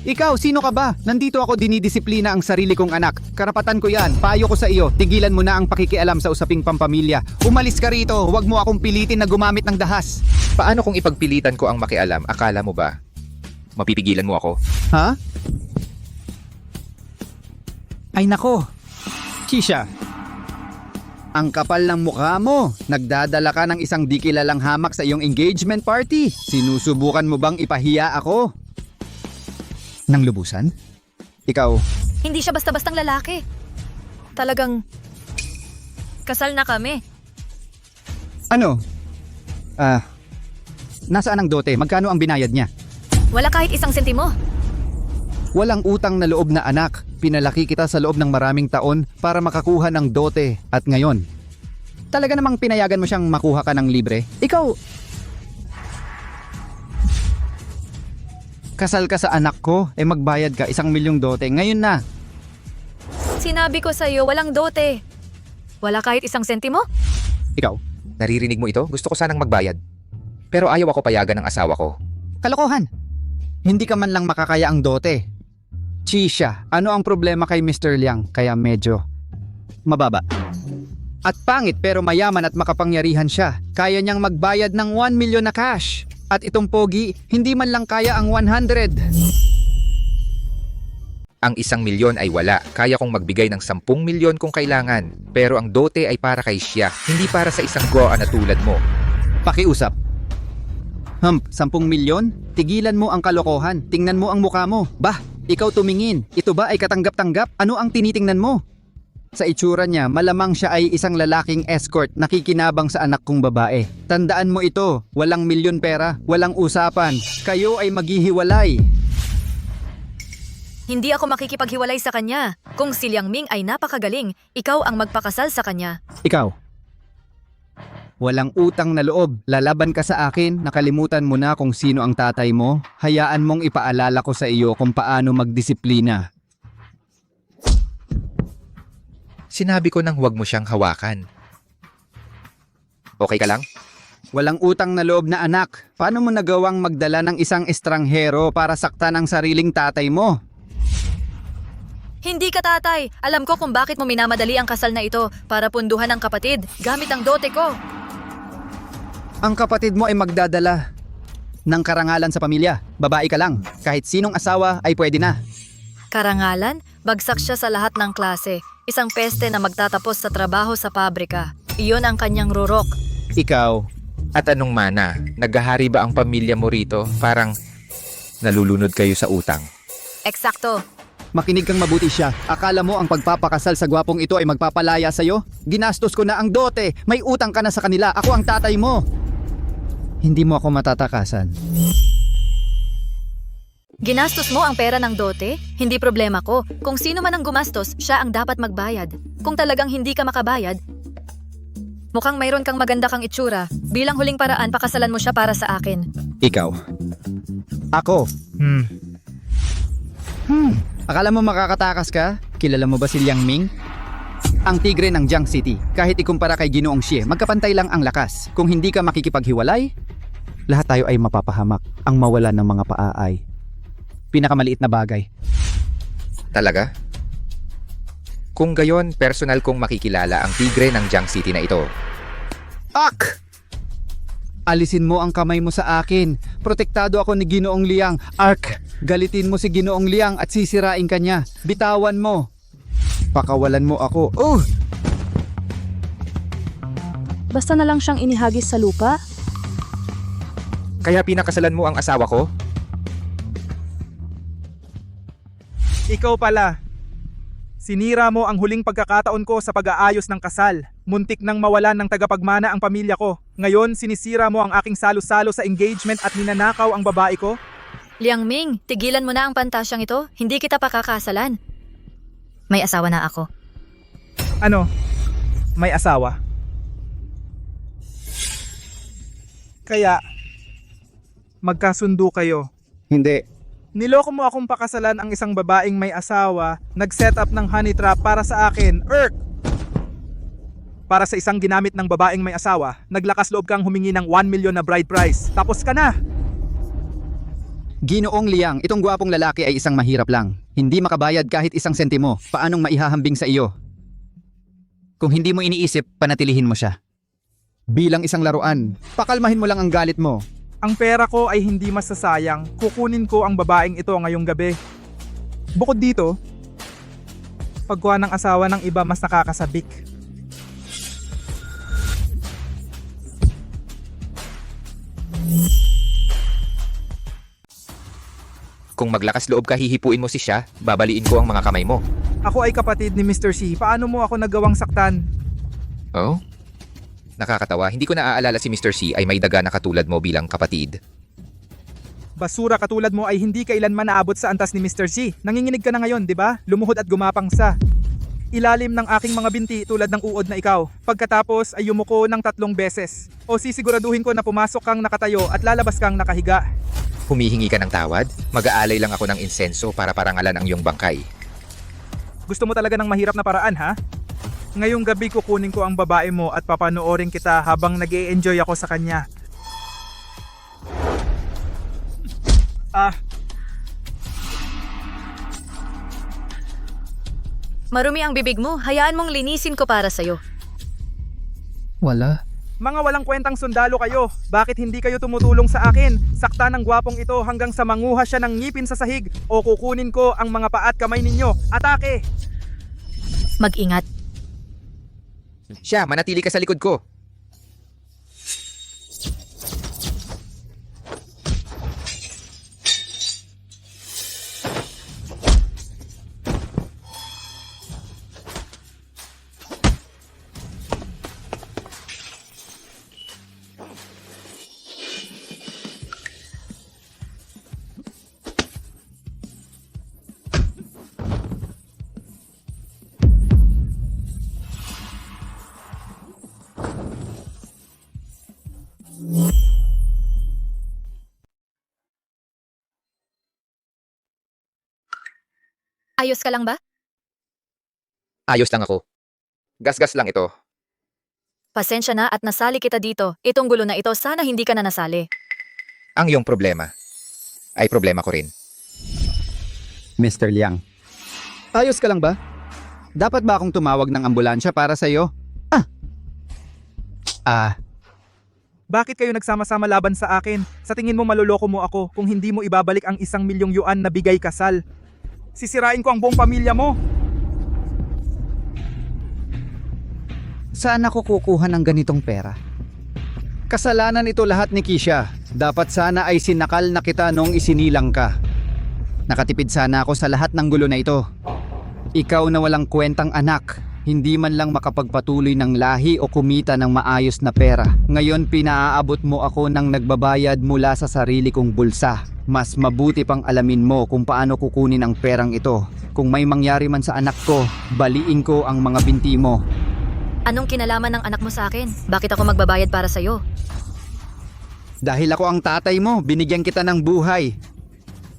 Ikaw, sino ka ba? Nandito ako dinidisiplina ang sarili kong anak. Karapatan ko yan. Payo ko sa iyo. Tigilan mo na ang pakikialam sa usaping pampamilya. Umalis ka rito. Huwag mo akong pilitin na gumamit ng dahas. Paano kung ipagpilitan ko ang makialam? Akala mo ba mapipigilan mo ako? Ha? Ay nako. Chisha. Ang kapal ng mukha mo. Nagdadala ka ng isang di kilalang hamak sa iyong engagement party. Sinusubukan mo bang ipahiya ako? Nang lubusan? Ikaw, Hindi siya basta-bastang lalaki. Talagang kasal na kami. ano? Nasaan ang dote? Magkano ang binayad niya? Wala kahit isang sentimo. Walang utang na loob na anak. Pinalaki kita sa loob ng maraming taon para makakuha ng dote. At ngayon, talaga namang pinayagan mo siyang makuha ka ng libre? Ikaw, kasal ka sa anak ko, magbayad ka 1 milyong dote. Ngayon na. Sinabi ko sa'yo, walang dote. Wala kahit 1 sentimo? Ikaw, Naririnig mo ito? Gusto ko sanang magbayad. Pero ayaw ako payagan ng asawa ko. kalokohan. Hindi ka man lang makakaya ang dote. Chisha, ano ang problema kay Mr. Liang? Kaya medyo mababa. At pangit pero mayaman at makapangyarihan siya. Kaya niyang magbayad ng 1 milyon na cash. At itong pogi, hindi man lang kaya ang 100. Ang 1 milyon ay wala. Kaya kong magbigay ng 10 milyon kung kailangan. Pero ang dote ay para kay siya, hindi para sa isang goa na tulad mo. Pakiusap. 10 milyon? Tigilan mo ang kalokohan. Tingnan mo ang mukha mo. Bah, ikaw tumingin. Ito ba ay katanggap-tanggap? Ano ang tinitingnan mo? Sa itsura niya, malamang siya ay isang lalaking escort nakikinabang sa anak kong babae. Tandaan mo ito, walang milyon pera, walang usapan. Kayo ay maghihiwalay. Hindi ako makikipaghiwalay sa kanya. Kung si Liang Ming ay napakagaling, ikaw ang magpakasal sa kanya. Ikaw. Walang utang na loob. Lalaban ka sa akin, nakalimutan mo na kung sino ang tatay mo. Hayaan mong ipaalala ko sa iyo kung paano magdisiplina. Sinabi ko nang huwag mo siyang hawakan. Okay ka lang? Walang utang na loob na anak. Paano mo nagawang magdala ng isang estranghero para saktan ang sariling tatay mo? Hindi ka tatay. Alam ko kung bakit mo minamadali ang kasal na ito para punduhan ang kapatid gamit ang dote ko. Ang kapatid mo ay magdadala ng karangalan sa pamilya. Babae ka lang. Kahit sinong asawa ay pwede na. Karangalan, bagsak siya sa lahat ng klase. Isang peste na magtatapos sa trabaho sa pabrika. Iyon ang kanyang rurok. Ikaw, At anong mana? Naghahari ba ang pamilya mo rito? Parang nalulunod kayo sa utang. Eksakto. makinig kang mabuti siya. Akala mo ang pagpapakasal sa gwapong ito ay magpapalaya sa'yo? Ginastos ko na ang dote. May utang ka na sa kanila. Ako ang tatay mo. Hindi mo ako matatakasan. Ginastos mo ang pera ng dote? Hindi problema ko. Kung sino man ang gumastos, siya ang dapat magbayad. Kung talagang hindi ka makabayad, mukhang mayroon kang maganda kang itsura. Bilang huling paraan, pakasalan mo siya para sa akin. Ikaw. Ako. Akala mo makakatakas ka? Kilala mo ba si Liang Ming? Ang tigre ng Jiang City. Kahit ikumpara kay Ginoong Xie, magkapantay lang ang lakas. Kung hindi ka makikipaghiwalay, lahat tayo ay mapapahamak. Ang mawala ng mga paa ay pinakamaliit na bagay. Talaga? Kung gayon, personal kong makikilala ang tigre ng Jiang City na ito. Ak! Alisin mo ang kamay mo sa akin. Protektado ako ni Ginoong Liang. Ark! Galitin mo si Ginoong Liang at sisirain ka niya. Bitawan mo. Pakawalan mo ako. Basta na lang siyang inihagis sa lupa? Kaya pinakasalan mo ang asawa ko? Ikaw pala. Sinira mo ang huling pagkakataon ko sa pag-aayos ng kasal. Muntik nang mawalan ng tagapagmana ang pamilya ko. Ngayon, sinisira mo ang aking salo-salo sa engagement at ninanakaw ang babae ko? Liang Ming, tigilan mo na ang pantasyang ito. Hindi kita pakakasalan. May asawa na ako. Ano? May asawa? Kaya, magkasundo kayo. Hindi. Niloko mo akong pakasalan ang isang babaeng may asawa, nag-set up ng honey trap para sa akin, Para sa isang ginamit ng babaeng may asawa, naglakas loob kang humingi ng 1 million na bride price. Tapos ka na! Ginoong Liang, itong gwapong lalaki ay isang mahirap lang. Hindi makabayad kahit 1 sentimo. Paanong maihahambing sa iyo? Kung hindi mo iniisip, panatilihin mo siya. Bilang isang laruan, pakalmahin mo lang ang galit mo. Ang pera ko ay hindi masasayang. Kukunin ko ang babaeng ito ngayong gabi. Bukod dito, pagkuha ng asawa ng iba mas nakakasabik. Kung maglakas loob ka, hihipuin mo si siya, babaliin ko ang mga kamay mo. Ako ay kapatid ni Mr. C. Paano mo ako nagawang saktan? Oh? Nakakatawa, hindi ko naaalala si Mr. C ay may daga na katulad mo bilang kapatid. Basura katulad mo ay hindi kailanman naabot sa antas ni Mr. C. Nanginginig ka na ngayon, di ba? Lumuhod at gumapang sa ilalim ng aking mga binti tulad ng uod na ikaw. Pagkatapos ay yumuko ng 3 beses. O sisiguraduhin ko na pumasok kang nakatayo at lalabas kang nakahiga. Humihingi ka ng tawad? Mag-aalay lang ako ng insenso para parangalan ang iyong bangkay. Gusto mo talaga ng mahirap na paraan, ha? Ngayong gabi kukunin ko ang babae mo at papanoorin kita habang nag-e-enjoy ako sa kanya. Marumi ang bibig mo, hayaan mong linisin ko para sa'yo. Wala. Mga walang kwentang sundalo kayo. Bakit hindi kayo tumutulong sa akin? Sakta ng gwapong ito hanggang sa manguha siya ng ngipin sa sahig o kukunin ko ang mga paa at kamay ninyo. Atake! Mag-ingat. Siya, manatili ka sa likod ko. Ayos ka lang ba? Ayos lang ako. Gas-gas lang ito. Pasensya na at nasali kita dito. Itong gulo na ito, sana hindi ka na nasali. Ang iyong problema ay problema ko rin. Mr. Liang. Ayos ka lang ba? Dapat ba akong tumawag ng ambulansya para sa'yo? Bakit kayo nagsama-sama laban sa akin? Sa tingin mo maluloko mo ako kung hindi mo ibabalik ang 1,000,000 yuan na bigay kasal. Sisirain ko ang buong pamilya mo. Saan ako kukuha ng ganitong pera? Kasalanan ito lahat ni Kisha. Dapat sana ay sinakal na kita nung isinilang ka. Nakatipid sana ako sa lahat ng gulo na ito. Ikaw na walang kwentang anak, hindi man lang makapagpatuloy ng lahi o kumita ng maayos na pera. Ngayon pinaaabot mo ako ng nagbabayad mula sa sarili kong bulsa. Mas mabuti pang alamin mo kung paano kukunin ang perang ito. Kung may mangyari man sa anak ko, baliin ko ang mga binti mo. Anong kinalaman ng anak mo sa akin? Bakit ako magbabayad para sa'yo? Dahil ako ang tatay mo, binigyan kita ng buhay.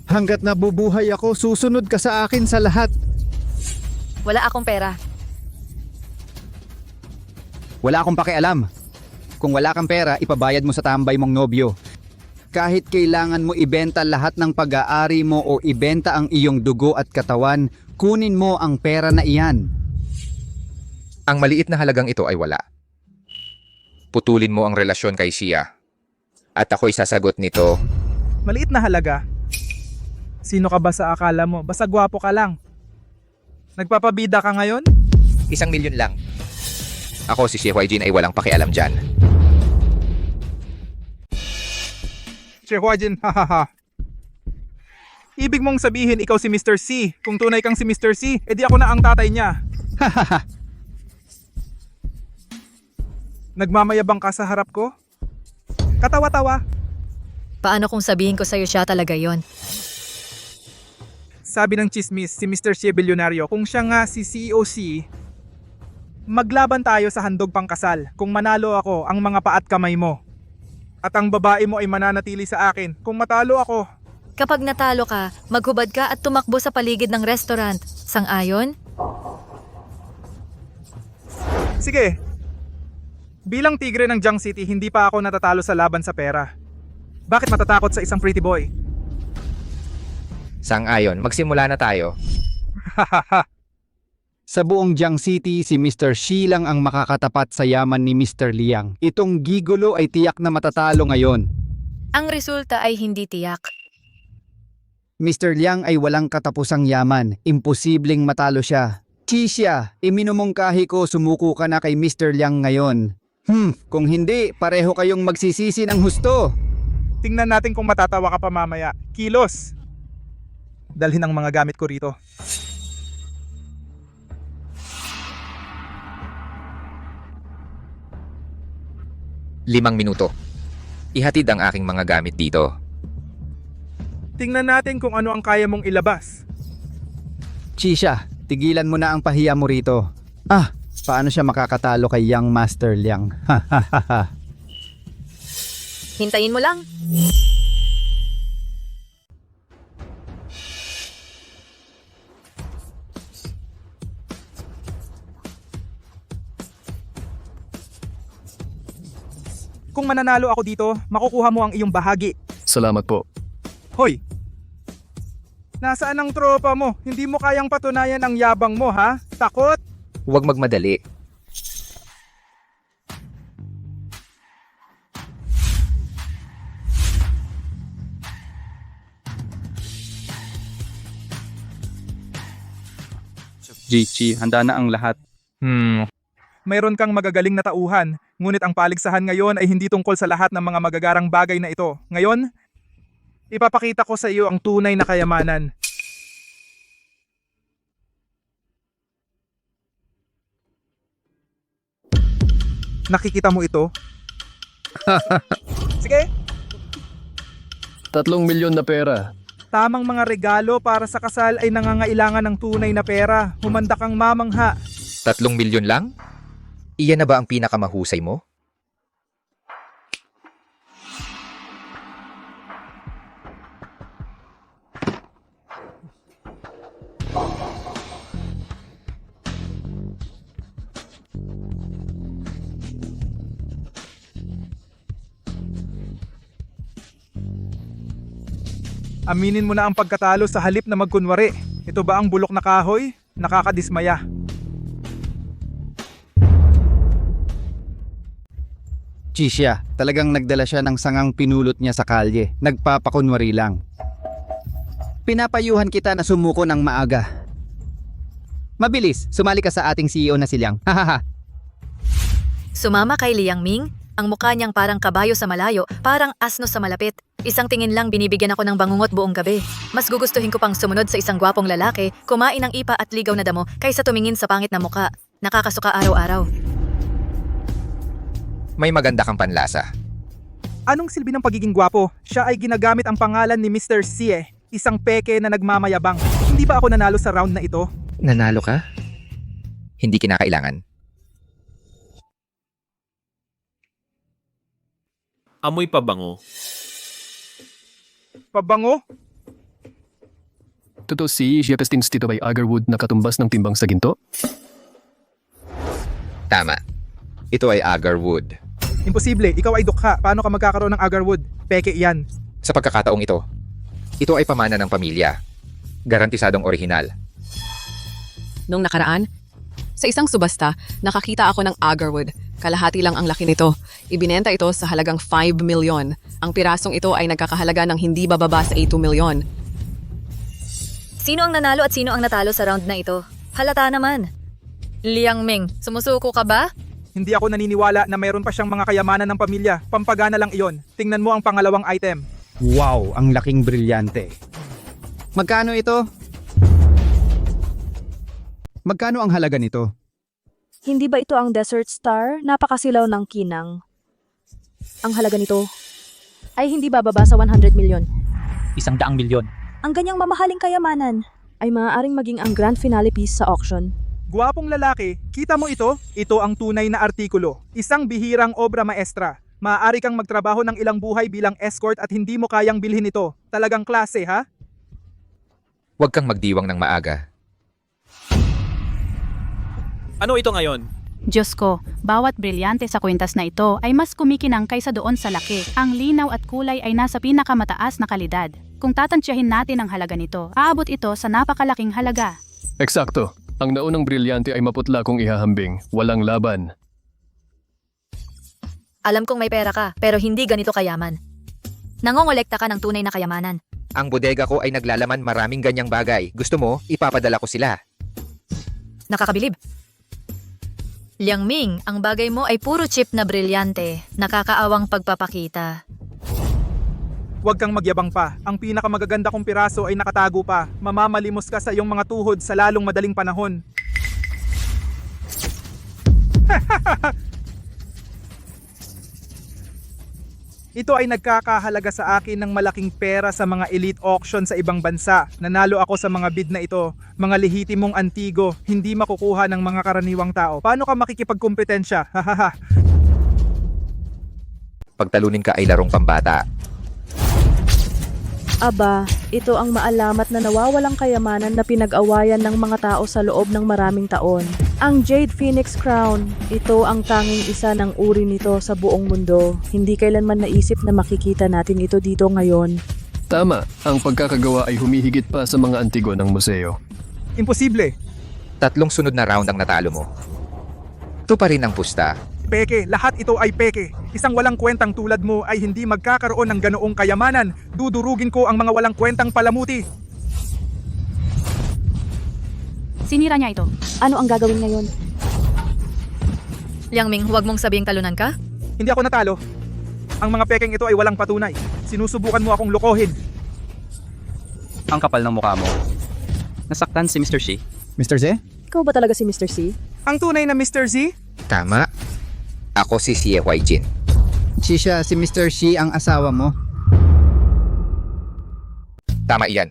Hanggat nabubuhay ako, susunod ka sa akin sa lahat. Wala akong pera. Wala akong pakialam. Kung wala kang pera, ipabayad mo sa tambay mong nobyo. Kahit kailangan mo ibenta lahat ng pag-aari mo o ibenta ang iyong dugo at katawan, kunin mo ang pera na iyan. Ang maliit na halagang ito ay wala. Putulin mo ang relasyon kay Shia. At ako'y sasagot nito. Maliit na halaga. Sino ka ba sa akala mo? Basta gwapo ka lang. Nagpapabida ka ngayon? 1,000,000 lang. Ako si Xie Huaijin ay walang pakialam dyan. Xie Huaijin, hahaha. Ibig mong sabihin ikaw si Mr. C. Kung tunay kang si Mr. C, edi ako na ang tatay niya. Hahaha. Nagmamayabang ka sa harap ko? Katawa-tawa. Paano kung sabihin ko sa'yo siya talaga yon? Sabi ng chismis si Mr. Xie Bilyonaryo, kung siya nga si CEO C, maglaban tayo sa handog pangkasal. Kung manalo ako, ang mga paa at kamay mo. At ang babae mo ay mananatili sa akin. Kung matalo ako, Kapag natalo ka, maghubad ka at tumakbo sa paligid ng restaurant. Sang-ayon? sige. Bilang tigre ng Jiang City, hindi pa ako natatalo sa laban sa pera. Bakit matatakot sa isang pretty boy? Sang-ayon, magsimula na tayo. Sa buong Jiang City, si Mr. Shi lang ang makakatapat sa yaman ni Mr. Liang. Itong gigolo ay tiyak na matatalo ngayon. Ang resulta ay hindi tiyak. Mr. Liang ay walang katapusang yaman. Imposibleng matalo siya. Chisha, iminumungkahi ko sumuko ka na kay Mr. Liang ngayon. Kung hindi, pareho kayong magsisisi ng husto. Tingnan natin kung matatawa ka pa mamaya. Kilos! Dalhin ang mga gamit ko rito. Limang minuto. Ihatid ang aking mga gamit dito. Tingnan natin kung ano ang kaya mong ilabas. Chisha, tigilan mo na ang pahiya mo rito. Paano siya makakatalo kay Young Master Liang? Hahaha. Hintayin mo lang. Kung mananalo ako dito, makukuha mo ang iyong bahagi. Salamat po. Hoy! Nasaan ang tropa mo? Hindi mo kayang patunayan ang yabang mo, ha? Takot? Huwag magmadali. Chi, handa na ang lahat. Mayroon kang magagaling na tauhan, ngunit ang paligsahan ngayon ay hindi tungkol sa lahat ng mga magagarang bagay na ito. Ngayon, ipapakita ko sa iyo ang tunay na kayamanan. Nakikita mo ito? Sige, 3 milyon na pera. tamang mga regalo para sa kasal ay nangangailangan ng tunay na pera. Humanda kang mamangha. 3 milyon lang? Iyan na ba ang pinakamahusay mo? Aminin mo na ang pagkatalo sa halip na magkunwari. Ito ba ang bulok na kahoy? Nakakadismaya. Chisha, talagang nagdala siya ng sangang pinulot niya sa kalye. Nagpapakunwari lang. Pinapayuhan kita na sumuko ng maaga. Mabilis, sumali ka sa ating CEO na si Liang. Hahaha. Sumama kay Liang Ming? Ang mukha niyang parang kabayo sa malayo, parang asno sa malapit. Isang tingin lang binibigyan ako ng bangungot buong gabi. Mas gugustuhin ko pang sumunod sa isang gwapong lalaki, kumain ng ipa at ligaw na damo kaysa tumingin sa pangit na muka. Nakakasuka araw-araw. May maganda kang panlasa. Anong silbi ng pagiging gwapo? Siya ay ginagamit ang pangalan ni Mr. C isang peke na nagmamayabang. Hindi ba ako nanalo sa round na ito? Nanalo ka? Hindi kinakailangan. Amoy pabango. Pabango? Totoo si Jepestins Tito by Agarwood na katumbas ng timbang sa ginto? Tama. Ito ay agarwood. Imposible, ikaw ay dukha. Paano ka magkakaroon ng agarwood? Peke yan. Sa pagkakataong ito ay pamana ng pamilya. Garantisadong orihinal. Nung nakaraan, sa isang subasta, nakakita ako ng agarwood. Kalahati lang ang laki nito. Ibinenta ito sa halagang 5 milyon. Ang pirasong ito ay nagkakahalaga ng hindi bababa sa 2 milyon. Sino ang nanalo at sino ang natalo sa round na ito? Halata naman. Liang Ming, sumusuko ka ba? Hindi ako naniniwala na mayroon pa siyang mga kayamanan ng pamilya. Pampagana lang iyon. Tingnan mo ang pangalawang item. Wow, ang laking brilyante. Magkano ito? Magkano ang halaga nito? Hindi ba ito ang Desert Star? Napakasilaw ng kinang. Ang halaga nito ay hindi bababa sa 100 milyon. 100 milyon. Ang ganyang mamahaling kayamanan ay maaaring maging ang grand finale piece sa auction. Gwapong lalaki, kita mo ito? Ito ang tunay na artikulo. Isang bihirang obra maestra. Maaari kang magtrabaho ng ilang buhay bilang escort at hindi mo kayang bilhin ito. Talagang klase, ha? Huwag kang magdiwang ng maaga. Ano ito ngayon? Diyos ko, bawat brilyante sa kwintas na ito ay mas kumikinang kaysa doon sa laki. Ang linaw at kulay ay nasa pinakamataas na kalidad. Kung tatansyahin natin ang halaga nito, aabot ito sa napakalaking halaga. Eksakto. Ang naunang brilyante ay maputla kung ihahambing. Walang laban. Alam kong may pera ka, pero hindi ganito kayaman. Nangongolekta ka ng tunay na kayamanan. Ang bodega ko ay naglalaman maraming ganyang bagay. Gusto mo, ipapadala ko sila. Nakakabilib. Liang Ming, ang bagay mo ay puro chip na brilyante. Nakakaawang pagpapakita. Huwag kang magyabang pa. Ang pinakamagaganda kong piraso ay nakatago pa. Mamamalimos ka sa iyong mga tuhod sa lalong madaling panahon. Ito ay nagkakahalaga sa akin ng malaking pera sa mga elite auction sa ibang bansa. Nanalo ako sa mga bid na ito. Mga lehitimong antigo, hindi makukuha ng mga karaniwang tao. Paano ka makikipagkompetensya? Hahaha. Pagtalunin ka ay larong pambata. Aba, ito ang maalamat na nawawalang kayamanan na pinag-awayan ng mga tao sa loob ng maraming taon. Ang Jade Phoenix Crown, ito ang tanging isa ng uri nito sa buong mundo. Hindi kailanman naisip na makikita natin ito dito ngayon. Tama, ang pagkakagawa ay humihigit pa sa mga antigo ng museo. Imposible. 3 sunod na round ang natalo mo. Ito pa rin ang pusta. Peke, lahat ito ay peke. Isang walang kwentang tulad mo ay hindi magkakaroon ng ganoong kayamanan. Dudurugin ko ang mga walang kwentang palamuti. Sinira niya ito. Ano ang gagawin ngayon? Liang Ming, huwag mong sabihing talunan ka. Hindi ako natalo. Ang mga pekeng ito ay walang patunay. Sinusubukan mo akong lokohin. Ang kapal ng mukha mo. Nasaktan si Mr. Shi. Mr. Z? Ikaw ba talaga si Mr. C? Ang tunay na Mr. Z? Tama. Ako si Xie Huaijin. Shisha, si Mr. Shi ang asawa mo. Tama iyan.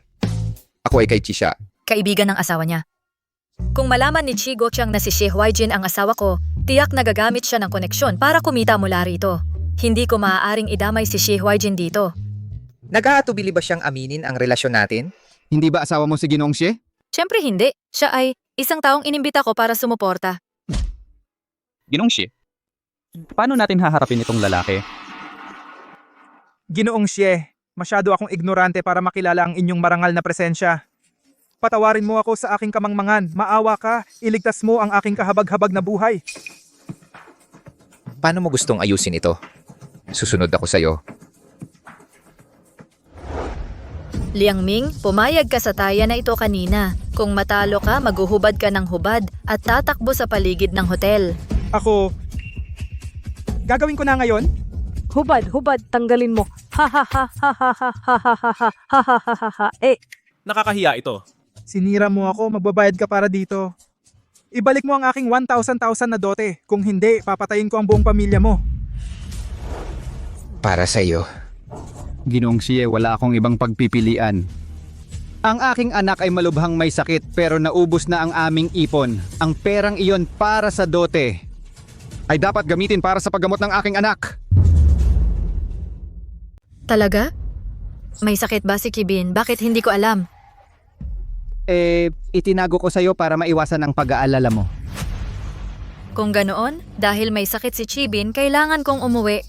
Ako ay kay Chisha. Kaibigan ng asawa niya. Kung malaman ni Chi Goqiang na si Xie Huaijin ang asawa ko, tiyak na gagamit siya ng koneksyon para kumita mula rito. Hindi ko maaaring idamay si Xie Huaijin dito. Nag-aatubili ba siyang aminin ang relasyon natin? Hindi ba asawa mo si Ginoong Xie? Siyempre hindi. Siya ay isang taong inimbita ko para sumuporta. Ginong Shi. Paano natin haharapin itong lalaki? Ginoong Xie, masyado akong ignorante para makilala ang inyong marangal na presensya. Patawarin mo ako sa aking kamangmangan. Maawa ka, iligtas mo ang aking kahabag-habag na buhay. Paano mo gustong ayusin ito? Susunod ako sa'yo. Liang Ming, pumayag ka sa taya na ito kanina. Kung matalo ka, maghuhubad ka ng hubad at tatakbo sa paligid ng hotel. Ako, gagawin ko na ngayon? Hubad, tanggalin mo. Ha ha ha ha ha ha ha ha ha ha ha ha ha ha. Nakakahiya ito. Sinira mo ako, magbabayad ka para dito. Ibalik mo ang aking 1,000 na dote. Kung hindi, papatayin ko ang buong pamilya mo. Para sa'yo. Ginoong Xie, wala akong ibang pagpipilian. Ang aking anak ay malubhang may sakit pero naubos na ang aming ipon. Ang perang iyon para sa dote ay dapat gamitin para sa paggamot ng aking anak. Talaga? May sakit ba si Kibin? Bakit hindi ko alam? Itinago ko sa'yo para maiwasan ang pag-aalala mo. Kung ganoon, dahil may sakit si Chibin, kailangan kong umuwi.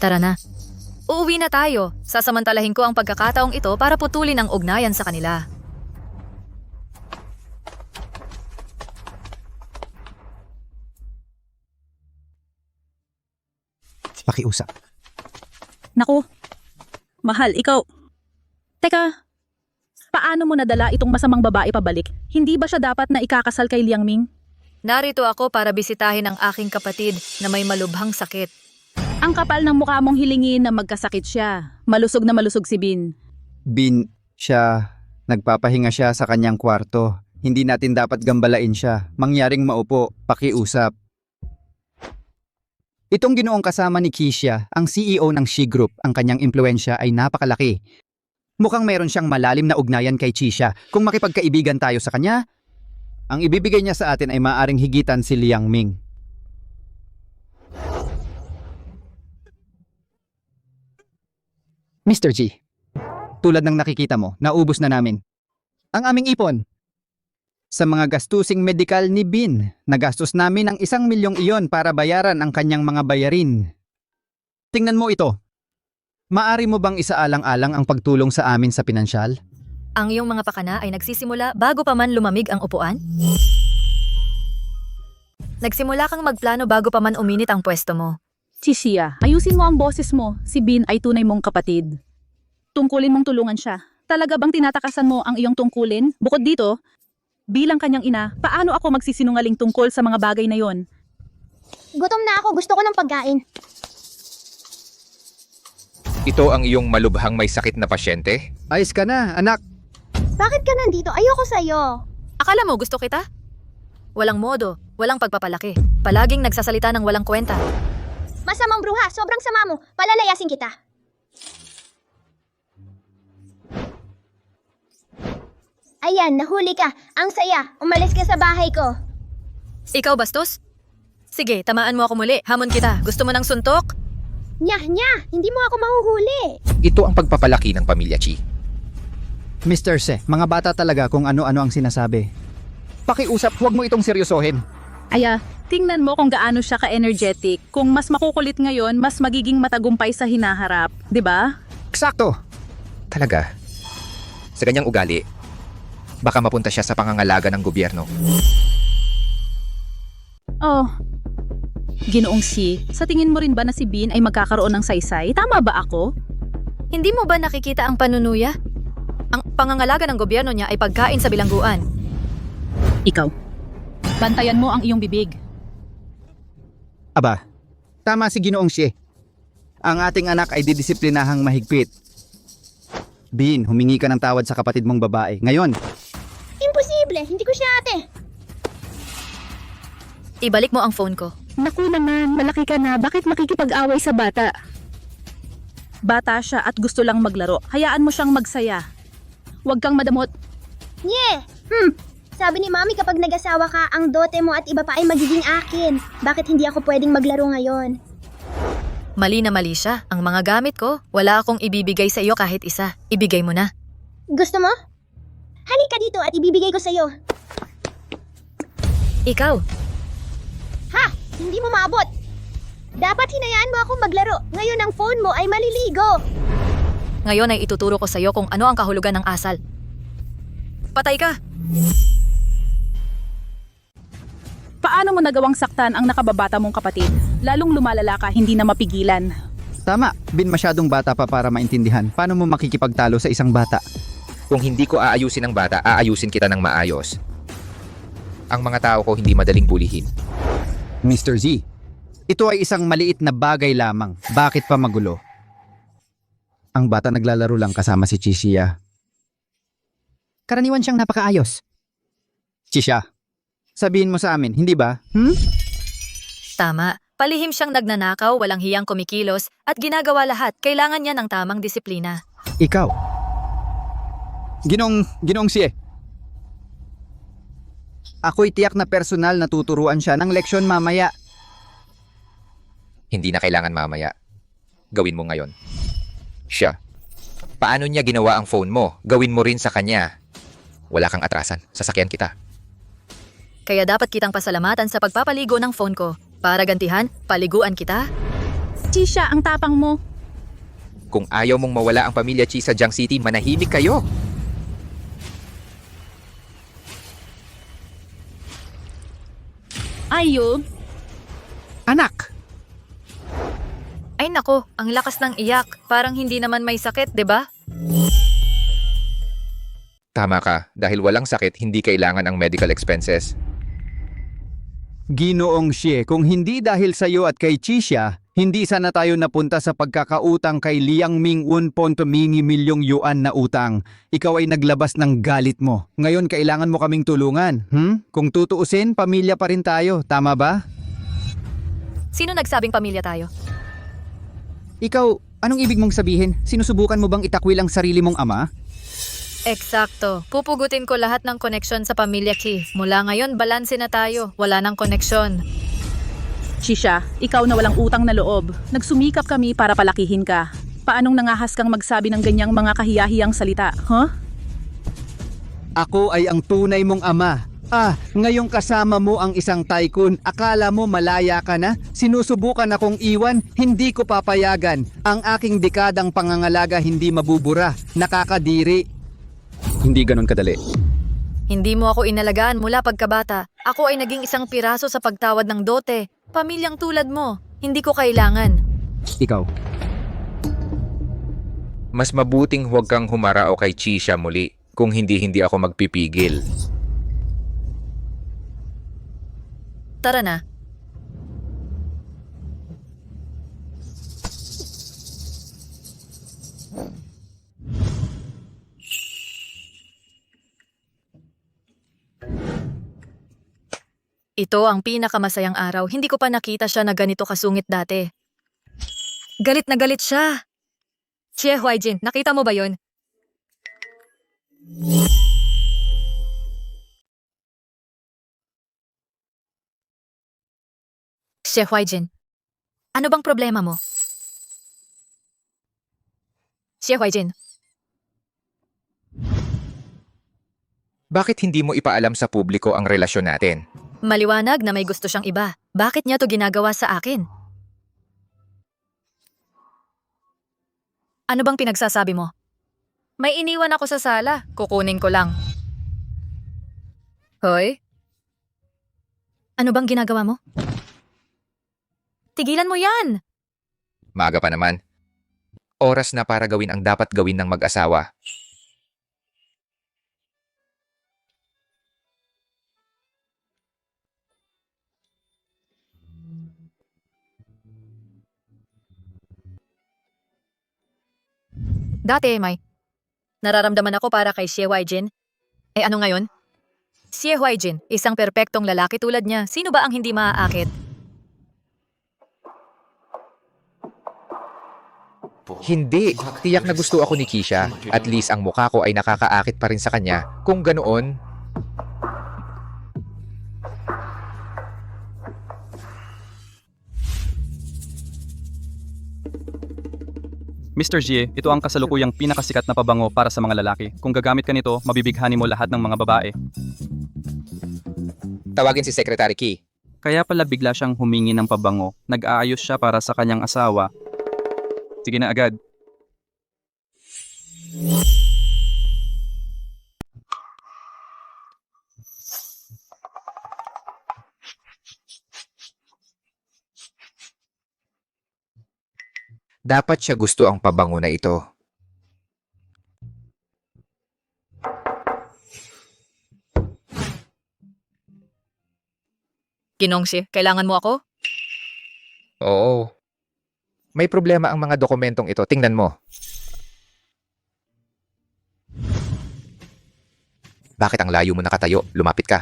Tara na. Uuwi na tayo. Sasamantalahin ko ang pagkakataong ito para putulin ang ugnayan sa kanila. Pakiusap. Naku, mahal, ikaw. Teka, paano mo nadala itong masamang babae pabalik? Hindi ba siya dapat na ikakasal kay Liang Ming? Narito ako para bisitahin ang aking kapatid na may malubhang sakit. Ang kapal ng mukha mong hilingin na magkasakit siya. Malusog na malusog si Bin. Bin, siya, nagpapahinga siya sa kanyang kwarto. Hindi natin dapat gambalain siya. Mangyaring maupo, pakiusap. Itong Ginoong kasama ni Kisha, ang CEO ng Shi Group, ang kanyang impluensya ay napakalaki. Mukhang meron siyang malalim na ugnayan kay Kisha. Kung makipagkaibigan tayo sa kanya, ang ibibigay niya sa atin ay maaaring higitan si Liang Ming. Mr. G, tulad ng nakikita mo, naubos na namin ang aming ipon. Sa mga gastusing medikal ni Bin, nagastos namin ang 1 milyong iyon para bayaran ang kanyang mga bayarin. Tingnan mo ito. Maari mo bang isaalang-alang ang pagtulong sa amin sa pinansyal? Ang iyong mga pakana ay nagsisimula bago pa man lumamig ang upuan? Nagsimula kang magplano bago pa man uminit ang pwesto mo. Chishia, ayusin mo ang boses mo. Si Bin ay tunay mong kapatid. Tungkulin mong tulungan siya. Talaga bang tinatakasan mo ang iyong tungkulin? Bukod dito, bilang kanyang ina, paano ako magsisinungaling tungkol sa mga bagay na yon? Gutom na ako. Gusto ko ng pagkain. Ito ang iyong malubhang may sakit na pasyente? Ayos ka na, anak. Bakit ka nandito? Ayoko sa'yo. Akala mo gusto kita? Walang modo, walang pagpapalaki. Palaging nagsasalita ng walang kwenta. Masamang bruha, sobrang sama mo. Palalayasin kita. Ayan, nahuli ka. Ang saya. Umalis ka sa bahay ko. Ikaw, bastos? Sige, tamaan mo ako muli. Hamon kita. Gusto mo ng suntok? Nya, hindi mo ako mahuhuli. Ito ang pagpapalaki ng pamilya Chi. Mr. Se, mga bata talaga kung ano-ano ang sinasabi. Pakiusap, huwag mo itong seryosohin. Aya, tingnan mo kung gaano siya ka-energetic. Kung mas makukulit ngayon, mas magiging matagumpay sa hinaharap. 'Di ba? Eksakto! Talaga. Sa ganyang ugali, baka mapunta siya sa pangangalaga ng gobyerno. Oh. Ginoong si, sa tingin mo rin ba na si Bean ay magkakaroon ng saysay? Tama ba ako? Hindi mo ba nakikita ang panunuya? Ang pangangalaga ng gobyerno niya ay pagkain sa bilangguan. Ikaw. Bantayan mo ang iyong bibig. Aba, tama si Ginoong Xie. Ang ating anak ay didisiplinahang mahigpit. Bin, humingi ka ng tawad sa kapatid mong babae. Ngayon, Imposible, hindi ko siya ate. Ibalik mo ang phone ko. Naku naman, malaki ka na. Bakit makikipag-away sa bata? Bata siya at gusto lang maglaro. Hayaan mo siyang magsaya. Huwag kang madamot. Nye! Sabi ni Mami kapag nag-asawa ka, ang dote mo at iba pa ay magiging akin. Bakit hindi ako pwedeng maglaro ngayon? Mali na mali siya. Ang mga gamit ko, wala akong ibibigay sa iyo kahit isa. Ibigay mo na. Gusto mo? Halika dito at ibibigay ko sa'yo. Ikaw, Ha! Hindi mo maabot! Dapat hinayaan mo akong maglaro. Ngayon ang phone mo ay maliligo. ngayon ay ituturo ko sa iyo kung ano ang kahulugan ng asal. Patay ka! Paano mo nagawang saktan ang nakababata mong kapatid? Lalong lumalala ka, hindi na mapigilan. tama, Bin masyadong bata pa para maintindihan. Paano mo makikipagtalo sa isang bata? Kung hindi ko aayusin ang bata, aayusin kita ng maayos. Ang mga tao ko hindi madaling bulihin. Mr. Z, ito ay isang maliit na bagay lamang. Bakit pa magulo? Ang bata naglalaro lang kasama si Chishia. Karaniwan siyang napakaayos. Chisha, sabihin mo sa amin, hindi ba? Tama. Palihim siyang nagnanakaw, walang hiyang kumikilos, at ginagawa lahat. Kailangan niya ng tamang disiplina. Ikaw. Ginong Xie. Ako'y tiyak na personal na tuturuan siya ng leksyon mamaya. Hindi na kailangan mamaya. Gawin mo ngayon. Siya. Paano niya ginawa ang phone mo? Gawin mo rin sa kanya. Wala kang atrasan. Sasakyan kita. Kaya dapat kitang pasalamatan sa pagpapaligo ng phone ko. Para gantihan, paliguan kita. Chisha, ang tapang mo. Kung ayaw mong mawala ang pamilya Chi sa Jiang City, manahimik kayo. Ayo. Anak! Ay nako, ang lakas ng iyak. Parang hindi naman may sakit, 'di ba? Tama ka. Dahil walang sakit, hindi kailangan ang medical expenses. Ginoong Xie, kung hindi dahil sa iyo at kay Chixia, hindi sana tayo napunta sa pagkakautang kay Liang Ming 1.0 milyong yuan na utang. Ikaw ay naglabas ng galit mo. Ngayon kailangan mo kaming tulungan. Kung tutuusin, pamilya pa rin tayo. Tama ba? Sino nagsabing pamilya tayo? Ikaw, anong ibig mong sabihin? Sinusubukan mo bang itakwil ang sarili mong ama? Eksakto. Pupugutin ko lahat ng koneksyon sa pamilya Ki. Mula ngayon, balanse na tayo. Wala nang koneksyon. Chisha, ikaw na walang utang na loob. Nagsumikap kami para palakihin ka. Paanong nangahas kang magsabi ng ganyang mga kahiyahiyang salita, huh? Ako ay ang tunay mong ama. Ngayong kasama mo ang isang tycoon, akala mo malaya ka na? Sinusubukan akong iwan, hindi ko papayagan. Ang aking dekadang pangangalaga hindi mabubura. Nakakadiri. Hindi ganon kadali. Hindi mo ako inalagaan mula pagkabata. Ako ay naging isang piraso sa pagtawad ng dote. Pamilyang tulad mo, hindi ko kailangan. Ikaw. Mas mabuting huwag kang humarao kay Chisha muli. Kung hindi ako magpipigil. Tara na. Ito ang pinakamasayang araw. Hindi ko pa nakita siya na ganito kasungit dati. Galit na galit siya. Xie Huaijin, nakita mo ba yun? Xie Huaijin, ano bang problema mo? Xie Huaijin, Bakit hindi mo ipaalam sa publiko ang relasyon natin? maliwanag na may gusto siyang iba. Bakit niya to ginagawa sa akin? Ano bang pinagsasabi mo? May iniwan ako sa sala. Kukunin ko lang. Hoy? Ano bang ginagawa mo? Tigilan mo yan! Maaga pa naman. Oras na para gawin ang dapat gawin ng mag-asawa. Dati, may nararamdaman ako para kay Xie Huaijin. Eh ano ngayon? Xie Huaijin, isang perpektong lalaki tulad niya. Sino ba ang hindi maaakit? Hindi. Tiyak na gusto ako ni Kisha. At least ang mukha ko ay nakakaakit pa rin sa kanya. Kung ganoon, Mr. Jie, ito ang kasalukuyang pinakasikat na pabango para sa mga lalaki. Kung gagamit ka nito, mabibighani mo lahat ng mga babae. tawagin si Secretary Ki. Kaya pala bigla siyang humingi ng pabango. Nag-aayos siya para sa kanyang asawa. Sige na agad. Dapat siya gusto ang pabango na ito. Kinongsi, kailangan mo ako? Oo. May problema ang mga dokumentong ito. Tingnan mo. Bakit ang layo mo nakatayo? Lumapit ka.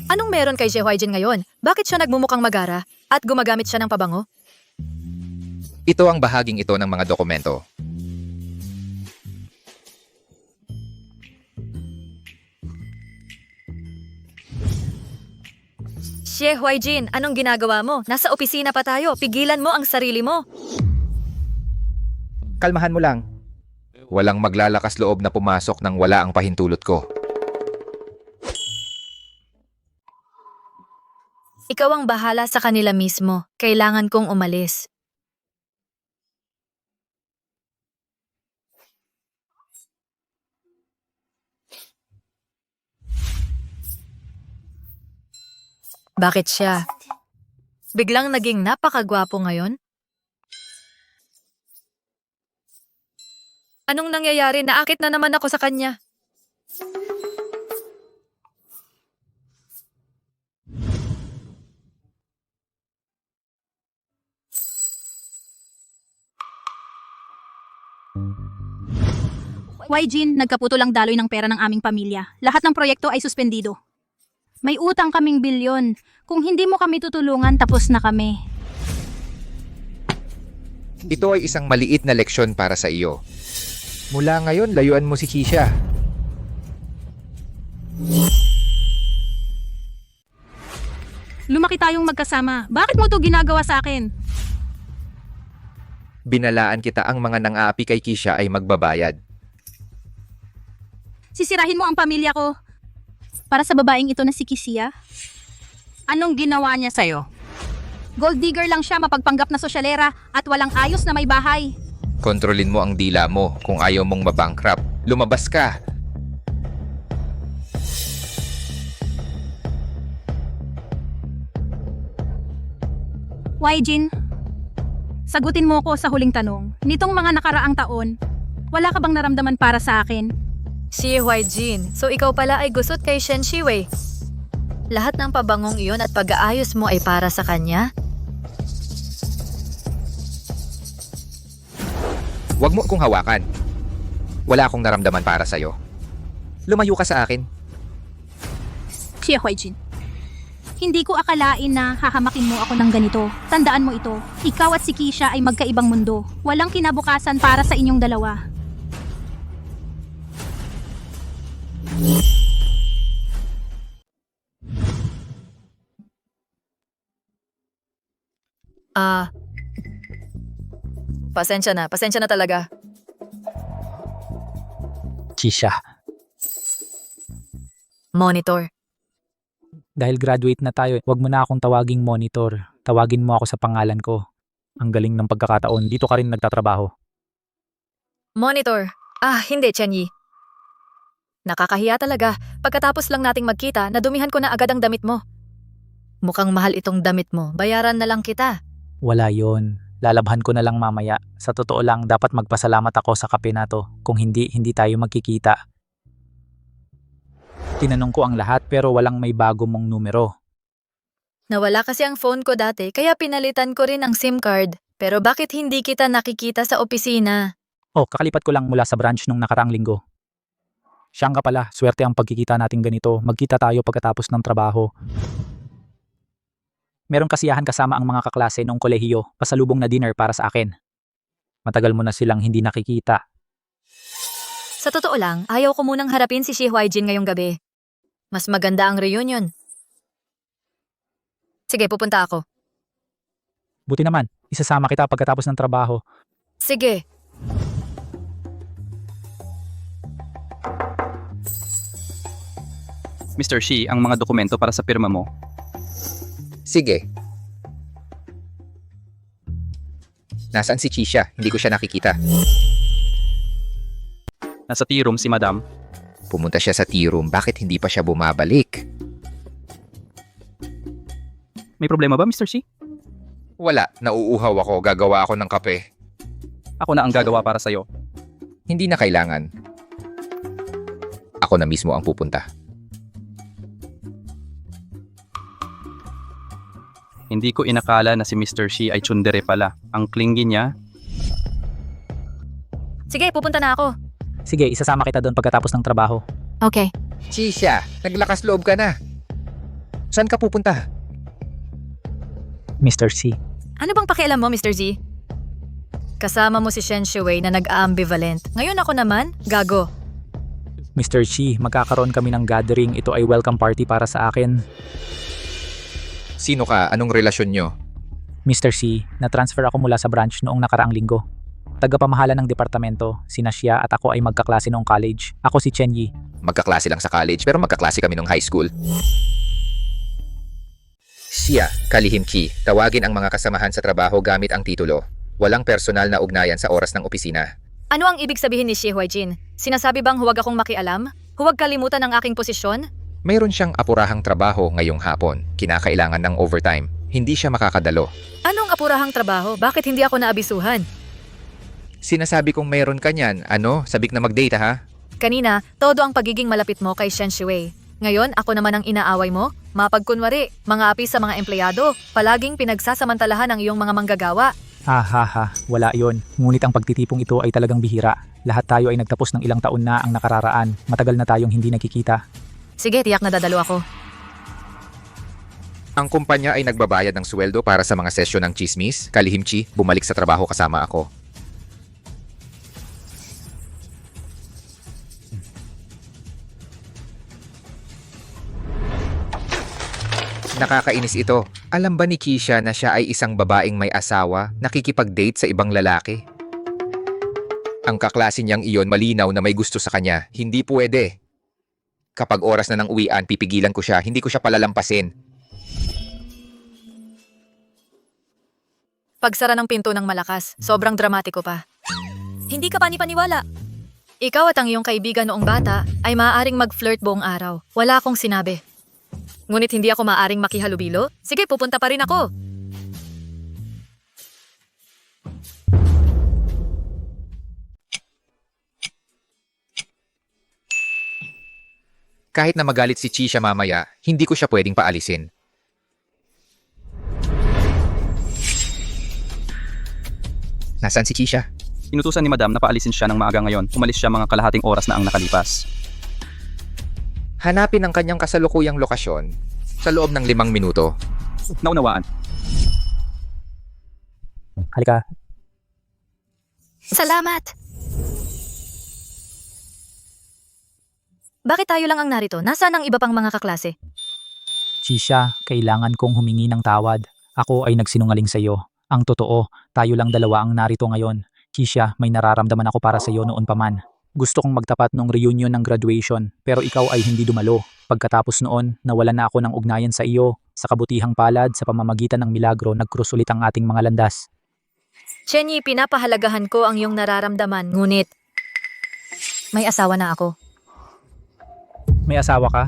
Anong meron kay Xie Huaijin ngayon? Bakit siya nagmumukhang magara at gumagamit siya ng pabango? Ito ang bahaging ito ng mga dokumento. Xie Huaijin, anong ginagawa mo? Nasa opisina pa tayo. Pigilan mo ang sarili mo. Kalmahan mo lang. Walang maglalakas loob na pumasok nang wala ang pahintulot ko. Ikaw ang bahala sa kanila mismo. Kailangan kong umalis. Bakit siya? Biglang naging napakagwapo ngayon? Anong nangyayari? Naakit na naman ako sa kanya. Huaijin, nagkaputo lang daloy ng pera ng aming pamilya. Lahat ng proyekto ay suspendido. May utang kaming bilyon. Kung hindi mo kami tutulungan, tapos na kami. Ito ay isang maliit na leksyon para sa iyo. Mula ngayon, layuan mo si Kisha. Lumaki tayong magkasama. Bakit mo to ginagawa sa akin? Binalaan kita ang mga nang-aapi kay Kisha ay magbabayad. Sisirahin mo ang pamilya ko. Para sa babaeng ito na si Kisia? Anong ginawa niya sa'yo? Gold digger lang siya, mapagpanggap na sosyalera at walang ayos na may bahay. Kontrolin mo ang dila mo kung ayaw mong mabankrupt. Lumabas ka! Huaijin, sagutin mo ko sa huling tanong. Nitong mga nakaraang taon, wala ka bang naramdaman para sa akin? Xie Huaijin, so ikaw pala ay gusot kay Shen Shiwei. Lahat ng pabangong iyon at pag-aayos mo ay para sa kanya? Huwag mo akong hawakan. Wala akong naramdaman para sa'yo. Lumayo ka sa akin. Xie Huaijin. Hindi ko akalain na hahamakin mo ako ng ganito. Tandaan mo ito. Ikaw at si Keisha ay magkaibang mundo. Walang kinabukasan para sa inyong dalawa. Pasensya na talaga. Keisha, Monitor. dahil graduate na tayo, wag mo na akong tawaging monitor. Tawagin mo ako sa pangalan ko. Ang galing ng pagkakataon, dito ka rin nagtatrabaho. Monitor. Hindi, Chenyi. Nakakahiya talaga. Pagkatapos lang nating magkita, nadumihan ko na agad ang damit mo. Mukhang mahal itong damit mo. Bayaran na lang kita. Wala yon. Lalabhan ko na lang mamaya. Sa totoo lang, dapat magpasalamat ako sa kape na to. Kung hindi tayo magkikita. Tinanong ko ang lahat pero walang may bago mong numero. Nawala kasi ang phone ko dati, kaya pinalitan ko rin ang SIM card. Pero bakit hindi kita nakikita sa opisina? Oh, kakalipat ko lang mula sa branch nung nakaraang linggo. Siyang ka pala, swerte ang pagkikita natin ganito. Magkita tayo pagkatapos ng trabaho. Merong kasiyahan kasama ang mga kaklase noong kolehiyo, pasalubong na dinner para sa akin. Matagal mo na silang hindi nakikita. Sa totoo lang, ayaw ko munang harapin si Xie Huaijin ngayong gabi. Mas maganda ang reunion. Sige, pupunta ako. Buti naman, isasama kita pagkatapos ng trabaho. Sige. Mr. Shi, ang mga dokumento para sa pirma mo. Sige. Nasaan si Keisha? Hindi ko siya nakikita. Nasa tea room si Madam. Pumunta siya sa tea room. Bakit hindi pa siya bumabalik? May problema ba, Mr. Shi? Wala. Nauuhaw ako. Gagawa ako ng kape. Ako na ang gagawa para sa'yo. Hindi na kailangan. Ako na mismo ang pupunta. Hindi ko inakala na si Mr. Shi ay tsundere pala. Ang clingy niya. Sige, pupunta na ako. Sige, isasama kita doon pagkatapos ng trabaho. Okay. Keisha, naglakas loob ka na. Saan ka pupunta? Mr. C. Ano bang pakialam mo, Mr. Z? Kasama mo si Shen Shuwei na nag-ambivalent. Ngayon ako naman, gago. Mr. Shi, magkakaroon kami ng gathering. Ito ay welcome party para sa akin. Sino ka? Anong relasyon nyo? Mr. C, na-transfer ako mula sa branch noong nakaraang linggo. Tagapamahala ng departamento, sina siya at ako ay magkaklase noong college. Ako si Chen Yi. Magkaklase lang sa college pero magkaklase kami nung high school. Siya, kalihim Ki, tawagin ang mga kasamahan sa trabaho gamit ang titulo. Walang personal na ugnayan sa oras ng opisina. Ano ang ibig sabihin ni Xie Huaijin? Sinasabi bang huwag akong makialam? Huwag kalimutan ang aking posisyon? Mayroon siyang apurahang trabaho ngayong hapon. Kinakailangan ng overtime. Hindi siya makakadalo. Anong apurahang trabaho? Bakit hindi ako naabisuhan? Sinasabi kong mayroon ka niyan. Ano? Sabik na mag-date ha? Kanina, todo ang pagiging malapit mo kay Shen Shuwei. Ngayon, ako naman ang inaaway mo? Mapagkunwari, mga api sa mga empleyado. Palaging pinagsasamantalahan ang iyong mga manggagawa. Wala yon. Ngunit ang pagtitipong ito ay talagang bihira. Lahat tayo ay nagtapos ng ilang taon na ang nakararaan. Matagal na tayong hindi nagkikita. Sige, tiyak na dadalo ako. Ang kumpanya ay nagbabayad ng sweldo para sa mga sesyon ng chismis. Kalihim Chi, bumalik sa trabaho kasama ako. Nakakainis ito. Alam ba ni Keisha na siya ay isang babaeng may asawa, nakikipag-date sa ibang lalaki? Ang kaklase niyang iyon malinaw na may gusto sa kanya. Hindi pwede. Kapag oras na ng uwian, pipigilan ko siya. Hindi ko siya palalampasin. Pagsara ng pinto ng malakas, sobrang dramatiko pa. Hindi ka panipaniwala. Ikaw at ang iyong kaibigan noong bata ay maaaring mag-flirt buong araw. Wala akong sinabi. Ngunit hindi ako maaaring makihalubilo? Sige, pupunta pa rin ako. Kahit na magalit si Keisha mamaya, hindi ko siya pwedeng paalisin. Nasaan si Keisha? Inutusan ni Madam na paalisin siya ng maaga ngayon. Umalis siya mga kalahating oras na ang nakalipas. Hanapin ang kanyang kasalukuyang lokasyon sa loob ng 5 minuto. Naunawaan. Halika. Salamat! Bakit tayo lang ang narito? Nasaan ang iba pang mga kaklase? Chisha, kailangan kong humingi ng tawad. Ako ay nagsinungaling sa iyo. Ang totoo, tayo lang dalawa ang narito ngayon. Chisha, may nararamdaman ako para sa iyo noon pa man. Gusto kong magtapat nung reunion ng graduation, pero ikaw ay hindi dumalo. Pagkatapos noon, nawalan na ako ng ugnayan sa iyo. Sa kabutihang palad, sa pamamagitan ng milagro, nagkrus ulit ang ating mga landas. Chenyi, pinapahalagahan ko ang iyong nararamdaman, ngunit may asawa na ako. May asawa ka?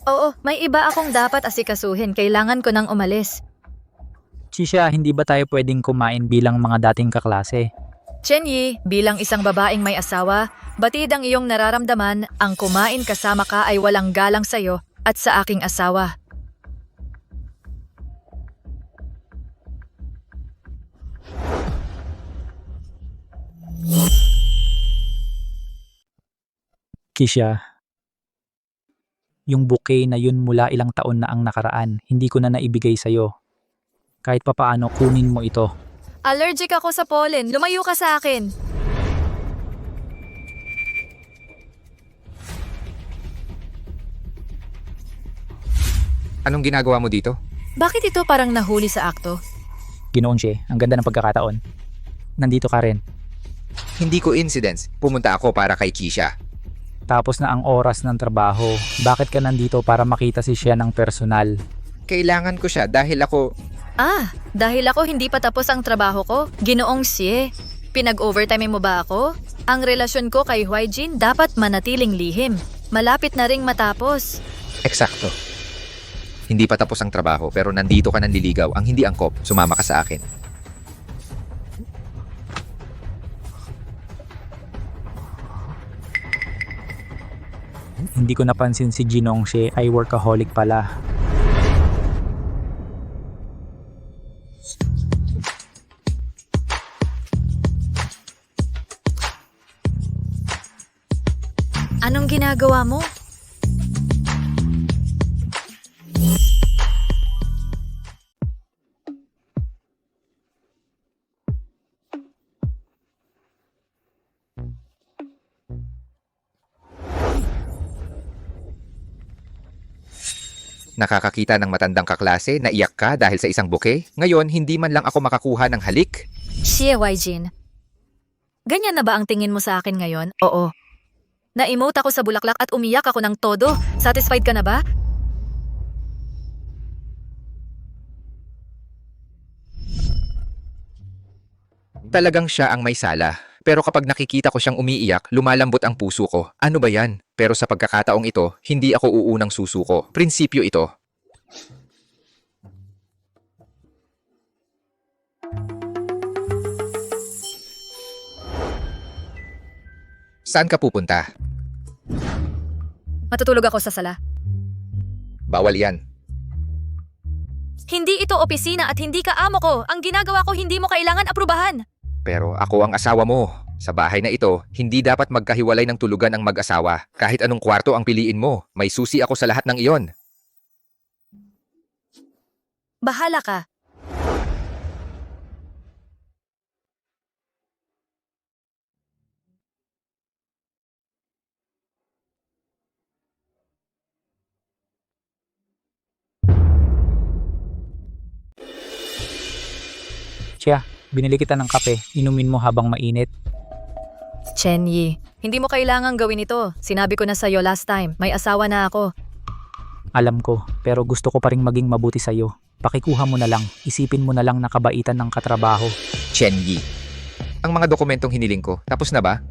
Oo, may iba akong dapat asikasuhin. Kailangan ko nang umalis. Chisha, hindi ba tayo pwedeng kumain bilang mga dating kaklase? Chenyi, bilang isang babaeng may asawa, batid ang iyong nararamdaman, ang kumain kasama ka ay walang galang sa'yo at sa aking asawa. Kisha, yung bouquet na yun mula ilang taon na ang nakaraan, hindi ko na naibigay sa'yo. Kahit papaano, kunin mo ito. Allergic ako sa pollen. Lumayo ka sa akin. Anong ginagawa mo dito? Bakit ito parang nahuli sa akto? Ginoon siya, ang ganda ng pagkakataon. Nandito ka rin. Hindi coincidence. Pumunta ako para kay Kisha. Tapos na ang oras ng trabaho. Bakit ka nandito para makita si siya ng personal? Kailangan ko siya dahil ako... Dahil ako hindi pa tapos ang trabaho ko. Ginoong siye. Pinag-overtime mo ba ako? Ang relasyon ko kay Huaijin dapat manatiling lihim. Malapit na ring matapos. Eksakto. Hindi pa tapos ang trabaho pero nandito ka nanliligaw. Ang hindi angkop, sumama ka sa akin. Hindi ko napansin si Ginong siya ay workaholic pala. Anong ginagawa mo? Nakakakita ng matandang kaklase na iyak ka dahil sa isang bouquet. Ngayon, hindi man lang ako makakuha ng halik. Siye, Huaijin. Ganyan na ba ang tingin mo sa akin ngayon? Oo. Na-emote ako sa bulaklak at umiyak ako ng todo. Satisfied ka na ba? Talagang siya ang may sala. Pero kapag nakikita ko siyang umiiyak, lumalambot ang puso ko. Ano ba yan? Pero sa pagkakataong ito, hindi ako uunang susuko. Prinsipyo ito. Saan ka pupunta? Matutulog ako sa sala. Bawal yan. Hindi ito opisina at hindi ka amo ko. Ang ginagawa ko hindi mo kailangan aprubahan. Pero ako ang asawa mo. Sa bahay na ito, hindi dapat magkahiwalay ng tulugan ang mag-asawa. Kahit anong kwarto ang piliin mo, may susi ako sa lahat ng iyon. Bahala ka. Siya, binili kita ng kape. Inumin mo habang mainit. Chenyi, hindi mo kailangang gawin ito. Sinabi ko na sa'yo last time, may asawa na ako. Alam ko, pero gusto ko pa ring maging mabuti sa'yo. Pakikuha mo na lang. Isipin mo na lang na kabaitan ng katrabaho. Chenyi. Ang mga dokumentong hiniling ko, tapos na ba?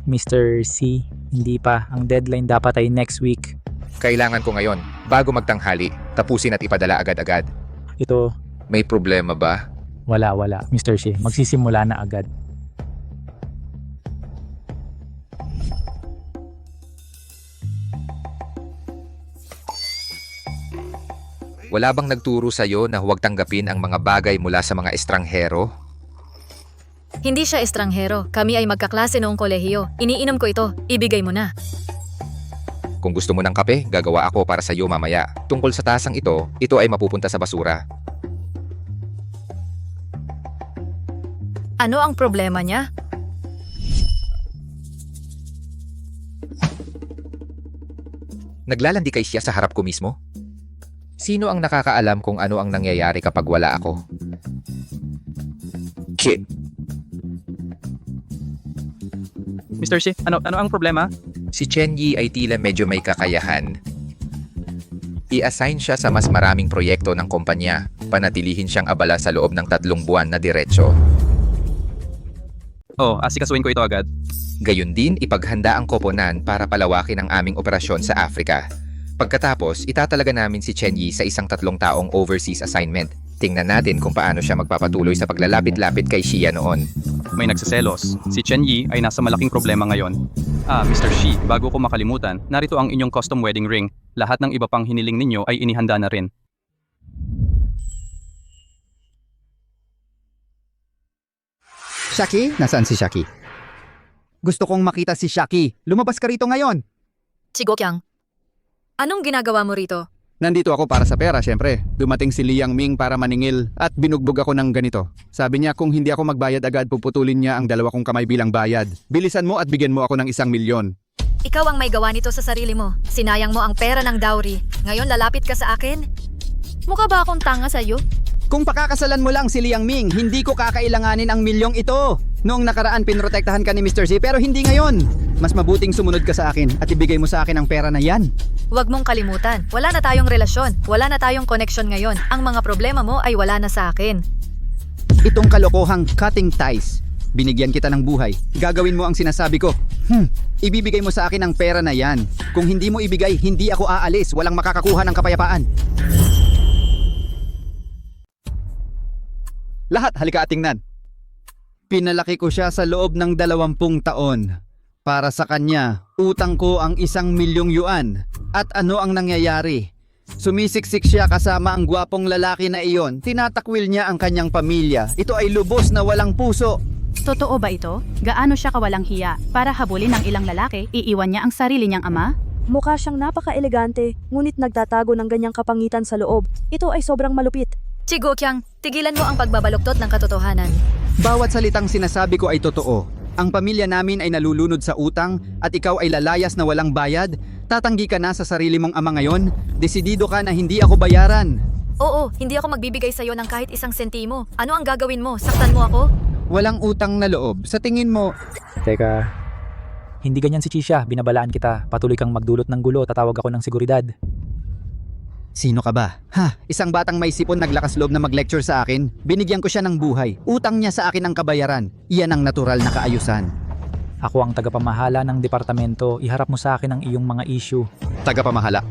Mr. C, hindi pa. Ang deadline dapat ay next week. Kailangan ko ngayon, bago magtanghali, tapusin at ipadala agad-agad. Ito, May problema ba? wala. Mr. C, magsisimula na agad. Wala bang nagturo sa'yo na huwag tanggapin ang mga bagay mula sa mga estranghero? Hindi siya estranghero. Kami ay magkaklase noong kolehiyo. Iniinom ko ito. Ibigay mo na. Kung gusto mo ng kape, gagawa ako para sa iyo mamaya. Tungkol sa tasang ito ay mapupunta sa basura. Ano ang problema niya? Naglalandi kay siya sa harap ko mismo? Sino ang nakakaalam kung ano ang nangyayari kapag wala ako? Kid. Mr. C, ano ang problema? Si Chen Yi ay tila medyo may kakayahan. I-assign siya sa mas maraming proyekto ng kumpanya. Panatilihin siyang abala sa loob ng 3 buwan na diretso. Oh, asikasuin ko ito agad. Gayun din, ipaghanda ang koponan para palawakin ang aming operasyon sa Africa. Pagkatapos, itatalaga namin si Chen Yi sa isang 3 taong overseas assignment. Tingnan natin kung paano siya magpapatuloy sa paglalapit-lapit kay Xia noon. May nagsiselos. Si Chen Yi ay nasa malaking problema ngayon. Mr. Shi, bago ko makalimutan, narito ang inyong custom wedding ring. Lahat ng iba pang hiniling ninyo ay inihanda na rin. Shaki? Nasaan si Shaki? Gusto kong makita si Shaki. Lumabas ka rito ngayon. Chigokyang, anong ginagawa mo rito? Nandito ako para sa pera, syempre. Dumating si Liang Ming para maningil at binugbog ako ng ganito. Sabi niya kung hindi ako magbayad agad, puputulin niya ang 2 kong kamay bilang bayad. Bilisan mo at bigyan mo ako ng 1 milyon. Ikaw ang may gawa nito sa sarili mo. Sinayang mo ang pera ng dowry. Ngayon lalapit ka sa akin? Mukha ba akong tanga sa'yo? Kung pakakasalan mo lang si Liang Ming, hindi ko kakailanganin ang milyong ito. Noong nakaraan pinrotektahan ka ni Mr. Z pero hindi ngayon. Mas mabuting sumunod ka sa akin at ibigay mo sa akin ang pera na yan. Huwag mong kalimutan, wala na tayong relasyon, wala na tayong connection ngayon. Ang mga problema mo ay wala na sa akin. Itong kalokohang cutting ties. Binigyan kita ng buhay. Gagawin mo ang sinasabi ko. Ibibigay mo sa akin ang pera na yan. Kung hindi mo ibigay, hindi ako aalis. Walang makakakuha ng kapayapaan. Lahat, halika at tingnan. Pinalaki ko siya sa loob ng 20 taon. Para sa kanya, utang ko ang 1 milyong yuan. At ano ang nangyayari? Sumisiksik siya kasama ang gwapong lalaki na iyon. Tinatakwil niya ang kanyang pamilya. Ito ay lubos na walang puso. Totoo ba ito? Gaano siya kawalang hiya? Para habulin ng ilang lalaki, iiwan niya ang sarili niyang ama? Mukha siyang napaka-elegante, ngunit nagtatago ng ganyang kapangitan sa loob. Ito ay sobrang malupit. Chigokyang, tigilan mo ang pagbabaluktot ng katotohanan. Bawat salitang sinasabi ko ay totoo. Ang pamilya namin ay nalulunod sa utang at ikaw ay lalayas na walang bayad. Tatanggi ka na sa sarili mong ama ngayon. Desidido ka na hindi ako bayaran. Oo, hindi ako magbibigay sa'yo ng kahit 1 sentimo. Ano ang gagawin mo? Saktan mo ako? Walang utang na loob. Sa tingin mo... Teka, hindi ganyan si Chisha. Binabalaan kita. Patuloy kang magdulot ng gulo. Tatawag ako ng seguridad. Sino ka ba? Isang batang may sipon naglakas loob na mag-lecture sa akin. Binigyan ko siya ng buhay. Utang niya sa akin ang kabayaran. Iyan ang natural na kaayusan. Ako ang tagapamahala ng departamento. Iharap mo sa akin ang iyong mga issue. Tagapamahala?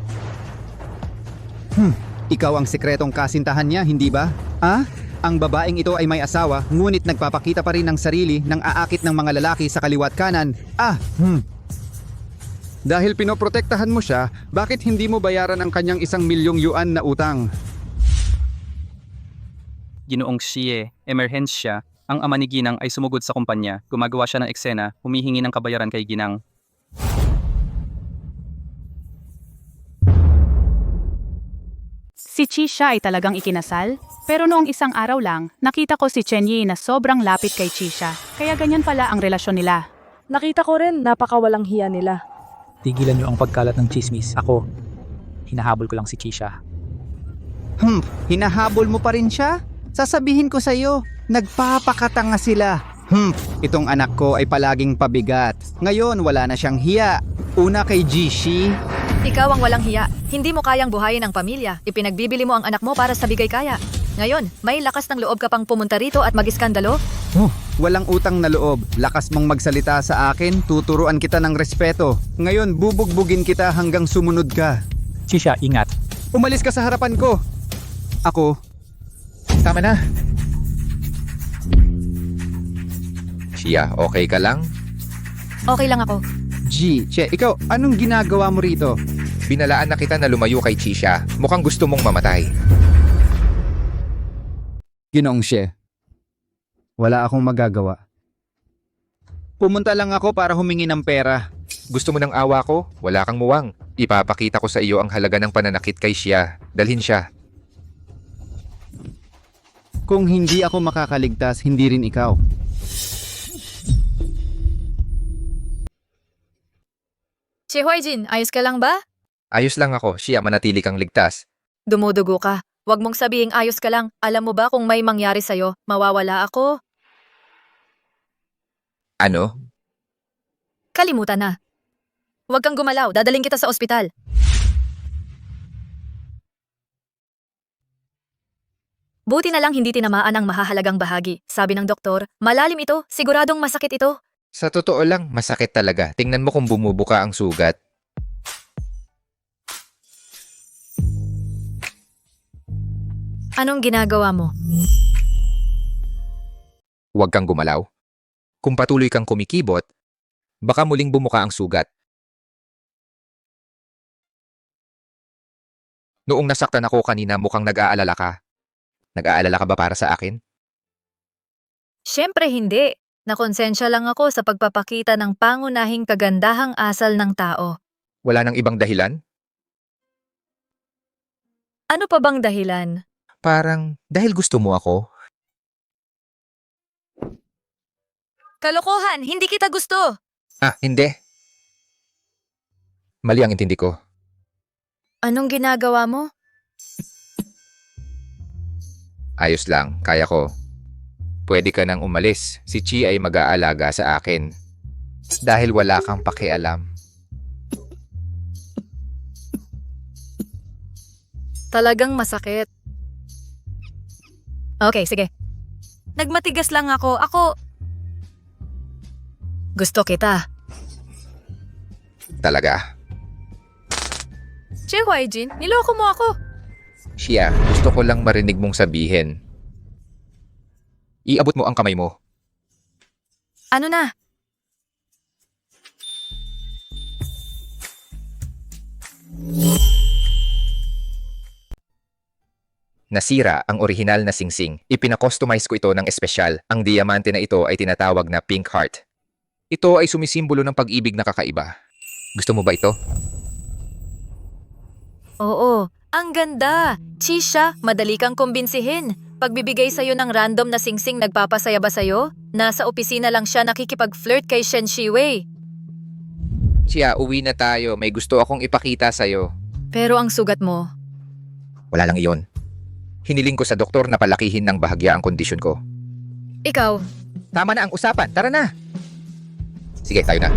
Ikaw ang sekretong kasintahan niya, hindi ba? Ang babaeng ito ay may asawa, ngunit nagpapakita pa rin ng sarili ng aakit ng mga lalaki sa kaliwat kanan. Dahil pinoprotektahan mo siya, bakit hindi mo bayaran ang kanyang 1 milyong yuan na utang? Ginoong Xie, emerhensya, ang ama ni Ginang ay sumugod sa kumpanya. Gumagawa siya ng eksena, humihingi ng kabayaran kay Ginang. Si Chisha ay talagang ikinasal? Pero noong isang araw lang, nakita ko si Chen Yi na sobrang lapit kay Chisha. Kaya ganyan pala ang relasyon nila. Nakita ko rin, napakawalang hiya nila. Tigilan niyo ang pagkalat ng chismis. Ako, hinahabol ko lang si Chisha. Hinahabol mo pa rin siya? Sasabihin ko sa'yo, nagpapakatanga sila. Itong anak ko ay palaging pabigat. Ngayon, wala na siyang hiya. Una kay Jishi. Ikaw ang walang hiya. Hindi mo kayang buhayin ang pamilya. Ipinagbibili mo ang anak mo para sa bigay kaya. Ngayon, may lakas ng loob ka pang pumunta rito at mag-iskandalo? Walang utang na loob. Lakas mong magsalita sa akin, tuturuan kita ng respeto. Ngayon, bubugbugin kita hanggang sumunod ka. Chisha, ingat. Umalis ka sa harapan ko. Ako. Tama na. Xia, okay ka lang? Okay lang ako. Che, ikaw, anong ginagawa mo rito? Binalaan na kita na lumayo kay Chisha. Mukhang gusto mong mamatay. Ginoong Xie, wala akong magagawa. Pumunta lang ako para humingi ng pera. Gusto mo ng awa ko? Wala kang muwang. Ipapakita ko sa iyo ang halaga ng pananakit kay Shia. Dalhin siya. Kung hindi ako makakaligtas, hindi rin ikaw. Si Huaijin, ayos ka lang ba? Ayos lang ako, Shia, manatili kang ligtas. Dumudugo ka. Huwag mong sabihing ayos ka lang. Alam mo ba kung may mangyari sa'yo, mawawala ako? Ano? Kalimutan na. Huwag kang gumalaw, dadaling kita sa ospital. Buti na lang hindi tinamaan ang mahahalagang bahagi. Sabi ng doktor, malalim ito, siguradong masakit ito. Sa totoo lang, masakit talaga. Tingnan mo kung bumubuka ang sugat. Anong ginagawa mo? Huwag kang gumalaw. Kung patuloy kang kumikibot, baka muling bumuka ang sugat. Noong nasaktan ako kanina, mukhang nag-aalala ka. Nag-aalala ka ba para sa akin? Siyempre hindi. Nakonsensya lang ako sa pagpapakita ng pangunahing kagandahang asal ng tao. Wala nang ibang dahilan? Ano pa bang dahilan? Parang dahil gusto mo ako. Kalokohan, hindi kita gusto. Hindi. Mali ang intindi ko. Anong ginagawa mo? Ayos lang, kaya ko. Pwede ka nang umalis. Si Chi ay mag-aalaga sa akin. Dahil wala kang pakialam. Talagang masakit. Okay, sige. Nagmatigas lang ako. Gusto kita. Talaga. Che Huaijin, niloko mo ako. Shia, gusto ko lang marinig mong sabihin. Iabot mo ang kamay mo. Ano na? Nasira ang orihinal na singsing. Ipinakustomize ko ito ng espesyal. Ang diamante na ito ay tinatawag na Pink Heart. Ito ay sumisimbolo ng pag-ibig na kakaiba. Gusto mo ba ito? Oo, ang ganda. Chisha, madali kang kumbinsihin. Pagbibigay sa'yo ng random na singsing nagpapasaya ba sa'yo? Nasa opisina lang siya nakikipag-flirt kay Shen Shiwei. Chia, uwi na tayo. May gusto akong ipakita sa'yo. Pero ang sugat mo, Wala lang iyon. Hiniling ko sa doktor na palakihin ng bahagya ang kondisyon ko. ikaw, Tama na ang usapan. Tara na! Sige, tayo na.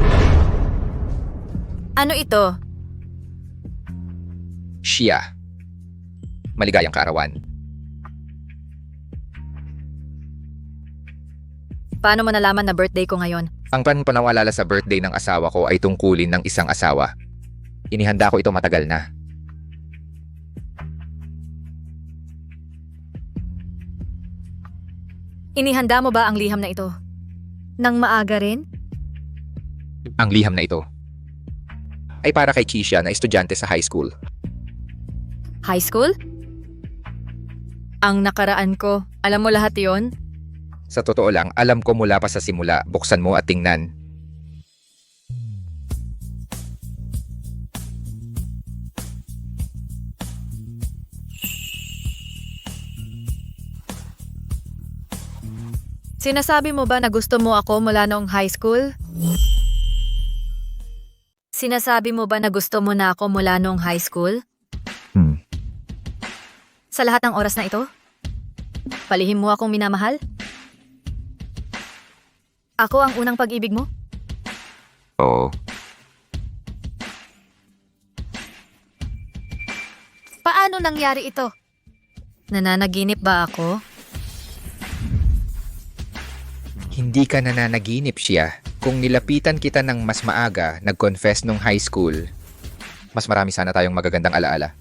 ano ito? Shia. Maligayang kaarawan. Paano mo nalaman na birthday ko ngayon? Ang panpanawalalala sa birthday ng asawa ko ay tungkulin ng isang asawa. Inihanda ko ito matagal na. Inihanda mo ba ang liham na ito? Nang maaga rin? Ang liham na ito ay para kay Kisha na estudyante sa high school. High school? Ang nakaraan ko, alam mo lahat yon? Sa totoo lang, alam ko mula pa sa simula. Buksan mo at tingnan. Sinasabi mo ba na gusto mo ako mula noong high school? Sinasabi mo ba na gusto mo na ako mula noong high school? Sa lahat ng oras na ito? Palihim mo akong minamahal? Ako ang unang pag-ibig mo? Oo. Paano nangyari ito? Nananaginip ba ako? Hindi ka nananaginip siya. Kung nilapitan kita ng mas maaga, nag-confess nung high school, mas marami sana tayong magagandang alaala.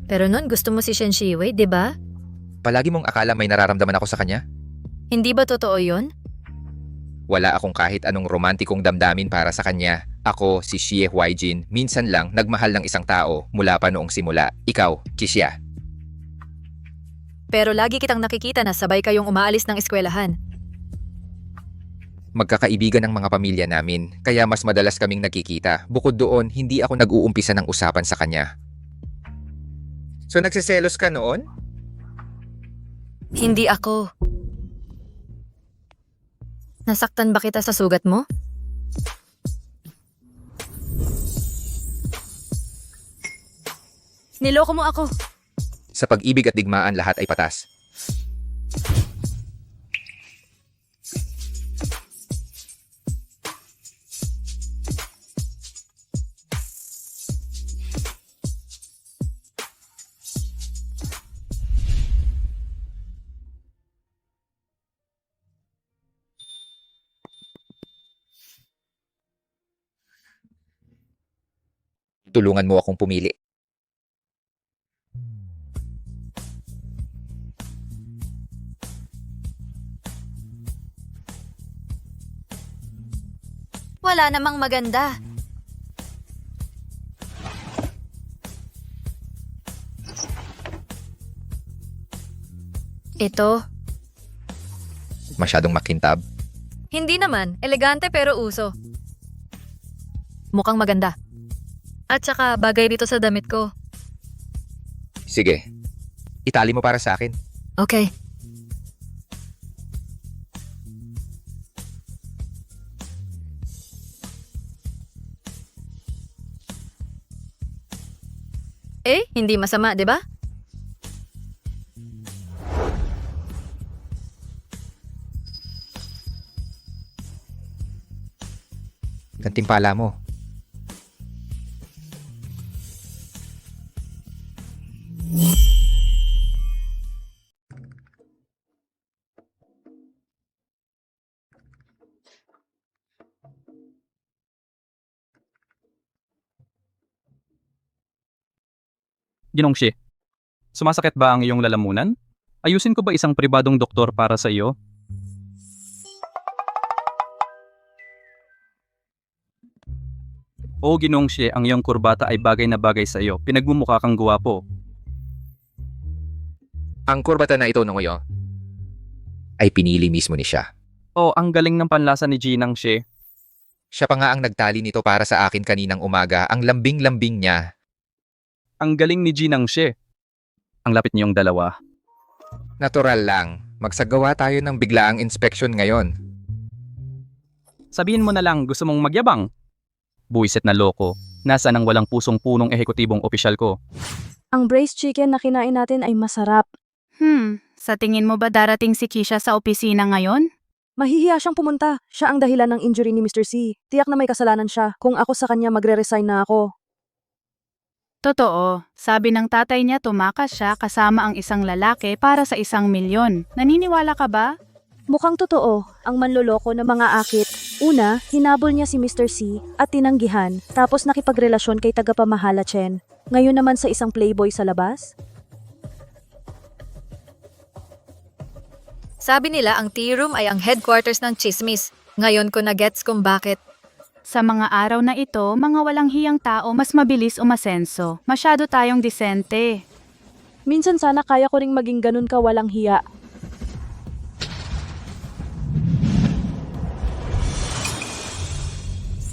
Pero noon gusto mo si Shen Shiwei, di ba? Palagi mong akala may nararamdaman ako sa kanya? Hindi ba totoo yon? Wala akong kahit anong romantikong damdamin para sa kanya. Ako, si Xie Huaijin, minsan lang nagmahal ng isang tao mula pa noong simula. Ikaw, Kisha. Pero lagi kitang nakikita na sabay kayong umaalis ng eskwelahan. Magkakaibigan ng mga pamilya namin, kaya mas madalas kaming nagkikita. Bukod doon, hindi ako nag-uumpisa ng usapan sa kanya. So nagsiselos ka noon? Hindi ako. Nasaktan ba kita sa sugat mo? Niloko mo ako. Sa pag-ibig at digmaan, lahat ay patas. Tulungan mo akong pumili. Wala namang maganda. Ito, Masyadong makintab. hindi naman. Elegante pero uso. Mukhang maganda. At saka bagay dito sa damit ko. Sige, itali mo para sa akin. Okay. Hindi masama, 'di ba? Gantimpala mo. Ginong Shi, sumasakit ba ang iyong lalamunan? Ayusin ko ba isang pribadong doktor para sa iyo? O Ginong Shi, ang iyong kurbata ay bagay na bagay sa iyo. Pinagmumukha kang guwapo. Ang kurbata na ito Nongoyo ay pinili mismo ni siya. Oh, ang galing ng panlasa ni Ginang Shi. Siya pa nga ang nagtali nito para sa akin kaninang umaga. Ang lambing-lambing niya. Ang galing ni Ginang Shi. Ang lapit niyong dalawa. Natural lang. Magsagawa tayo ng biglaang inspeksyon ngayon. Sabihin mo na lang, gusto mong magyabang? Buwisit na loko. Nasaan ang walang pusong punong ehekutibong opisyal ko? Ang braised chicken na kinain natin ay masarap. Sa tingin mo ba darating si Kisha sa opisina ngayon? Mahihiya siyang pumunta. Siya ang dahilan ng injury ni Mr. C. Tiyak na may kasalanan siya. Kung ako sa kanya, magre-resign na ako. Totoo, sabi ng tatay niya tumakas siya kasama ang isang lalaki para sa 1 milyon. Naniniwala ka ba? Mukhang totoo, ang manloloko na mga akit. Una, hinabol niya si Mr. C at tinanggihan, tapos nakipagrelasyon kay tagapamahala Chen. Ngayon naman sa isang playboy sa labas? Sabi nila ang tea room ay ang headquarters ng chismis. Ngayon ko na-gets kung bakit. Sa mga araw na ito, mga walang hiyang tao mas mabilis umasenso. Masyado tayong disente. Minsan sana kaya ko ring maging ganun ka walang hiya.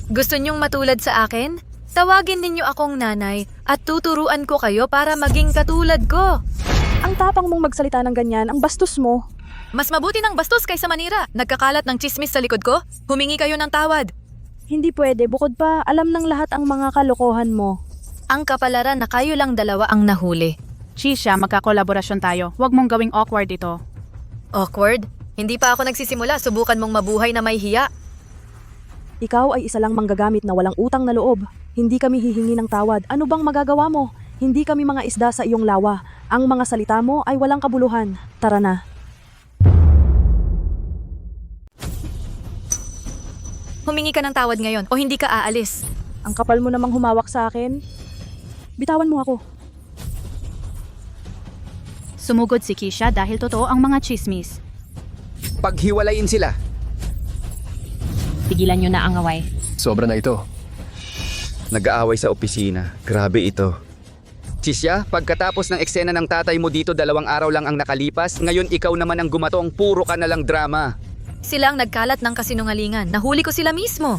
Gusto niyong matulad sa akin? Tawagin ninyo akong nanay at tuturuan ko kayo para maging katulad ko. Ang tapang mong magsalita ng ganyan, ang bastos mo. Mas mabuti ng bastos kaysa manira. Nagkakalat ng chismis sa likod ko? Humingi kayo ng tawad. Hindi pwede, bukod pa, alam ng lahat ang mga kalokohan mo. Ang kapalaran na kayo lang dalawa ang nahuli. Chisha, magkakolaborasyon tayo. Huwag mong gawing awkward ito. Awkward? Hindi pa ako nagsisimula, subukan mong mabuhay na may hiya. Ikaw ay isa lang manggagamit na walang utang na loob. Hindi kami hihingi ng tawad. Ano bang magagawa mo? Hindi kami mga isda sa iyong lawa. Ang mga salita mo ay walang kabuluhan. Tara na. Humingi ka ng tawad ngayon o hindi ka aalis. Ang kapal mo namang humawak sa akin. Bitawan mo ako. Sumugod si Kisha dahil totoo ang mga chismis. Paghiwalayin sila. Tigilan nyo na ang away. Sobra na ito. Nag-aaway sa opisina. Grabe ito. Chisya, pagkatapos ng eksena ng tatay mo dito 2 araw lang ang nakalipas, ngayon ikaw naman ang gumatong, puro ka na lang drama. Sila ang nagkalat ng kasinungalingan. Nahuli ko sila mismo.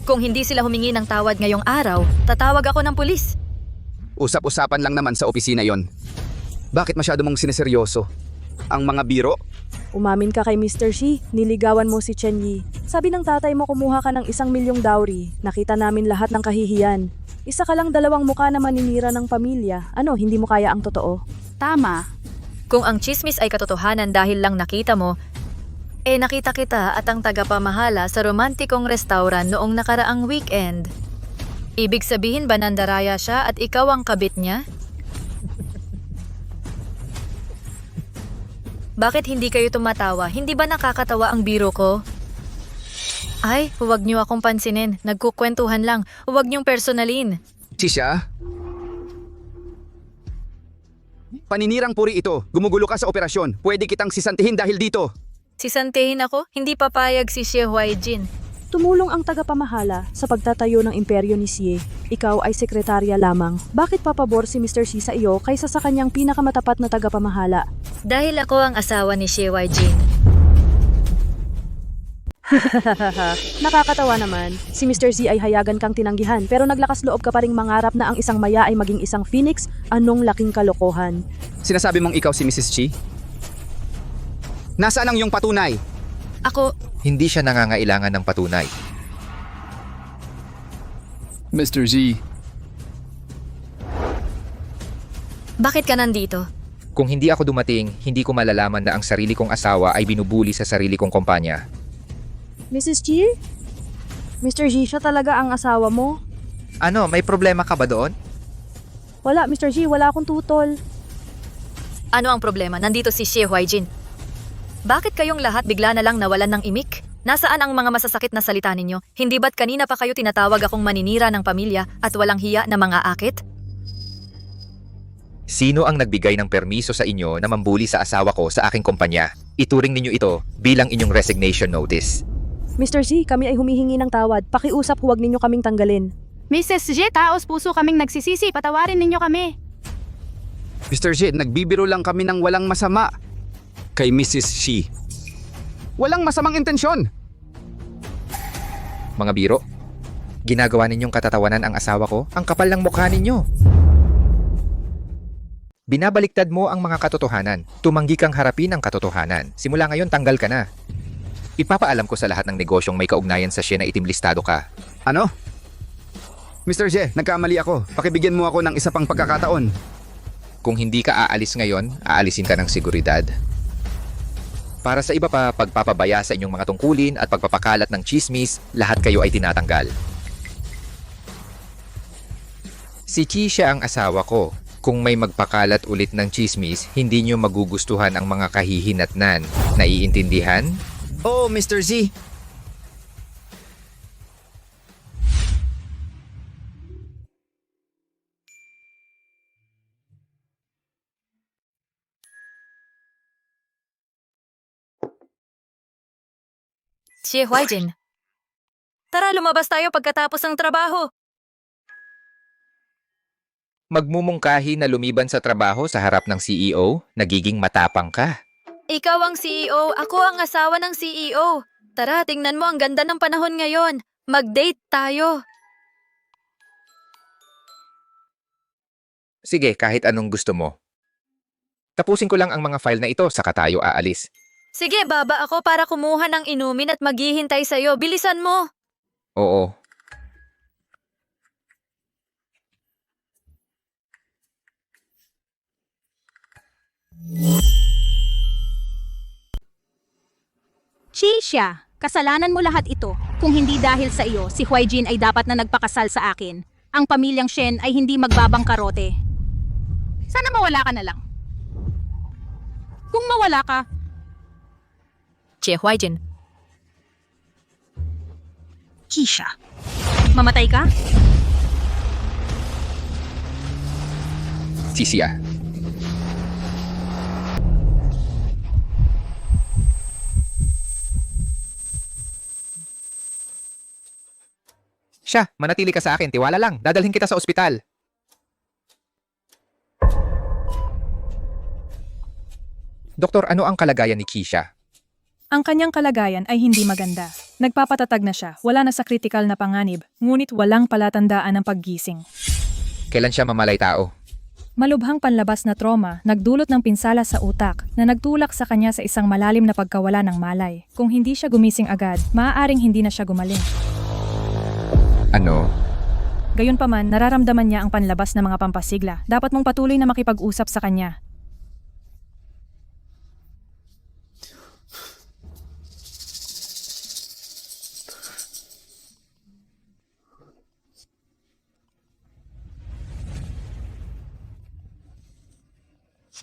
Kung hindi sila humingi ng tawad ngayong araw, tatawag ako ng pulis. Usap-usapan lang naman sa opisina yon. Bakit masyado mong sineseryoso? Ang mga biro? Umamin ka kay Mr. Shi, niligawan mo si Chen Yi. Sabi ng tatay mo kumuha ka ng 1 milyong dowry. Nakita namin lahat ng kahihiyan. Isa ka lang dalawang muka na maninira ng pamilya. Ano, hindi mo kaya ang totoo? Tama. Kung ang chismis ay katotohanan dahil lang nakita mo, nakita kita at ang tagapamahala sa romantikong restaurant noong nakaraang weekend. Ibig sabihin ba nandaraya siya at ikaw ang kabit niya? Bakit hindi kayo tumatawa? Hindi ba nakakatawa ang biro ko? Ay, huwag niyo akong pansinin. Nagkukwentuhan lang. Huwag niyong personalin. Chisha? Paninirang puri ito. Gumugulo ka sa operasyon. Pwede kitang sisantihin dahil dito. Sisantihin ako? Hindi papayag si Xie Huaijin. Tumulong ang tagapamahala sa pagtatayo ng imperyo ni Xie. Ikaw ay sekretarya lamang. Bakit papabor si Mr. Xi sa iyo kaysa sa kanyang pinakamatapat na tagapamahala? Dahil ako ang asawa ni Xie Huaijin. Nakakatawa naman. Si Mr. Z ay hayagan kang tinanggihan pero naglakas loob ka pa ring mangarap na ang isang maya ay maging isang phoenix. Anong laking kalokohan. Sinasabi mong ikaw si Mrs. Chi? Nasaan ang iyong patunay? Ako, Hindi siya nangangailangan ng patunay. Mr. Z, bakit ka nandito? Kung hindi ako dumating, hindi ko malalaman na ang sarili kong asawa ay binubuli sa sarili kong kumpanya. Mrs. Chi? Mr. G, siya talaga ang asawa mo? Ano, may problema ka ba doon? Wala, Mr. G, wala akong tutol. Ano ang problema? Nandito si Xie Huaijin. Bakit kayong lahat bigla na lang nawalan ng imik? Nasaan ang mga masasakit na salita ninyo? Hindi ba't kanina pa kayo tinatawag akong maninira ng pamilya at walang hiya na mga akit? Sino ang nagbigay ng permiso sa inyo na mambuli sa asawa ko sa aking kumpanya? Ituring ninyo ito bilang inyong resignation notice. Mr. Z, kami ay humihingi ng tawad. Pakiusap, huwag ninyo kaming tanggalin. Mrs. J, taos puso kaming nagsisisi. Patawarin ninyo kami. Mr. J, nagbibiro lang kami ng walang masama. Kay Mrs. Shi. Walang masamang intensyon. Mga biro, ginagawa ninyong katatawanan ang asawa ko? Ang kapal ng mukha ninyo. Binabaliktad mo ang mga katotohanan. Tumanggi kang harapin ang katotohanan. Simula ngayon, tanggal ka na. Ipapaalam ko sa lahat ng negosyong may kaugnayan sa siya na itim listado ka. Ano? Mr. J, nagkamali ako. Pakibigyan mo ako ng isa pang pagkakataon. Kung hindi ka aalis ngayon, aalisin ka ng seguridad. Para sa iba pa, pagpapabaya sa inyong mga tungkulin at pagpapakalat ng chismis, lahat kayo ay tinatanggal. Si Chi siya ang asawa ko. Kung may magpakalat ulit ng chismis, hindi nyo magugustuhan ang mga kahihinatnan. Naiintindihan? Oh, Mr. Z. Xie Huaijin. Tara, lumabas tayo pagkatapos ng trabaho. Magmumungkahi na lumiban sa trabaho sa harap ng CEO, nagiging matapang ka. Ikaw ang CEO, ako ang asawa ng CEO. Tara, tingnan mo ang ganda ng panahon ngayon. Mag-date tayo. Sige, kahit anong gusto mo. Tapusin ko lang ang mga file na ito, saka tayo aalis. Sige, baba ako para kumuha ng inumin at maghihintay sa'yo. Bilisan mo. Oo. Chisha, kasalanan mo lahat ito. Kung hindi dahil sa iyo, si Huaijin ay dapat na nagpakasal sa akin. Ang pamilyang Shen ay hindi magbabangkarote. Sana mawala ka na lang. Kung mawala ka, Xie Huaijin. Kisha, mamatay ka? Sisiya. Siya, manatili ka sa akin. Tiwala lang. Dadalhin kita sa ospital. Doktor, ano ang kalagayan ni Kisha? Ang kanyang kalagayan ay hindi maganda. Nagpapatatag na siya, wala na sa kritikal na panganib, ngunit walang palatandaan ng paggising. Kailan siya mamalay tao? Malubhang panlabas na trauma, nagdulot ng pinsala sa utak na nagtulak sa kanya sa isang malalim na pagkawala ng malay. Kung hindi siya gumising agad, maaaring hindi na siya gumaling. Ano? Gayunpaman, nararamdaman niya ang panlabas na mga pampasigla. Dapat mong patuloy na makipag-usap sa kanya.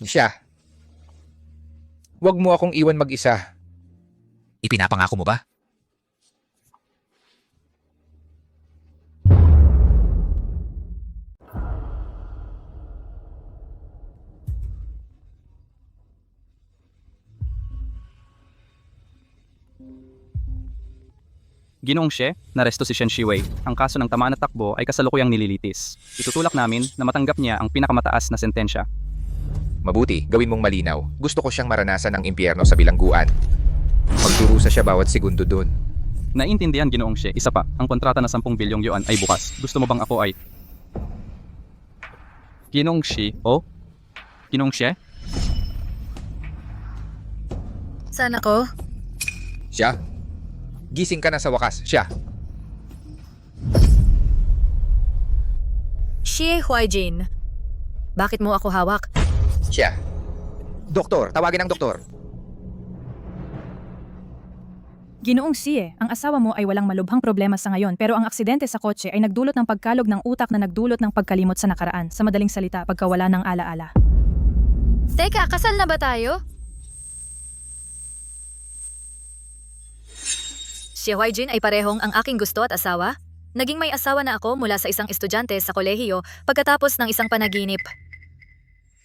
Siya. Huwag mo akong iwan mag-isa. Ipinapangako mo ba? Ginoong Xie, naresto si Shen Shiwei. Ang kaso ng tamaan at takbo ay kasalukuyang nililitis. Itutulak namin na matanggap niya ang pinakamataas na sentensya. Mabuti, gawin mong malinaw. Gusto ko siyang maranasan ang impyerno sa bilangguan. Magdurusa siya bawat segundo doon. Naiintindihan, Ginoong Xie. Isa pa, ang kontrata na 10 bilyong yuan ay bukas. Gusto mo bang ako ay... Ginoong Xie, oh? Ginoong Xie? Saan ako? Siya? Gising ka na sa wakas, siya. Xie Huaijin. Bakit mo ako hawak? Siya. Doktor, tawagin ang doktor. Ginoong Xie, ang asawa mo ay walang malubhang problema sa ngayon pero ang aksidente sa kotse ay nagdulot ng pagkalog ng utak na nagdulot ng pagkalimot sa nakaraan. Sa madaling salita, pagkawala ng alaala. Teka, kasal na ba tayo? Si Huaijin ay parehong ang aking gusto at asawa. Naging may asawa na ako mula sa isang estudyante sa kolehiyo pagkatapos ng isang panaginip.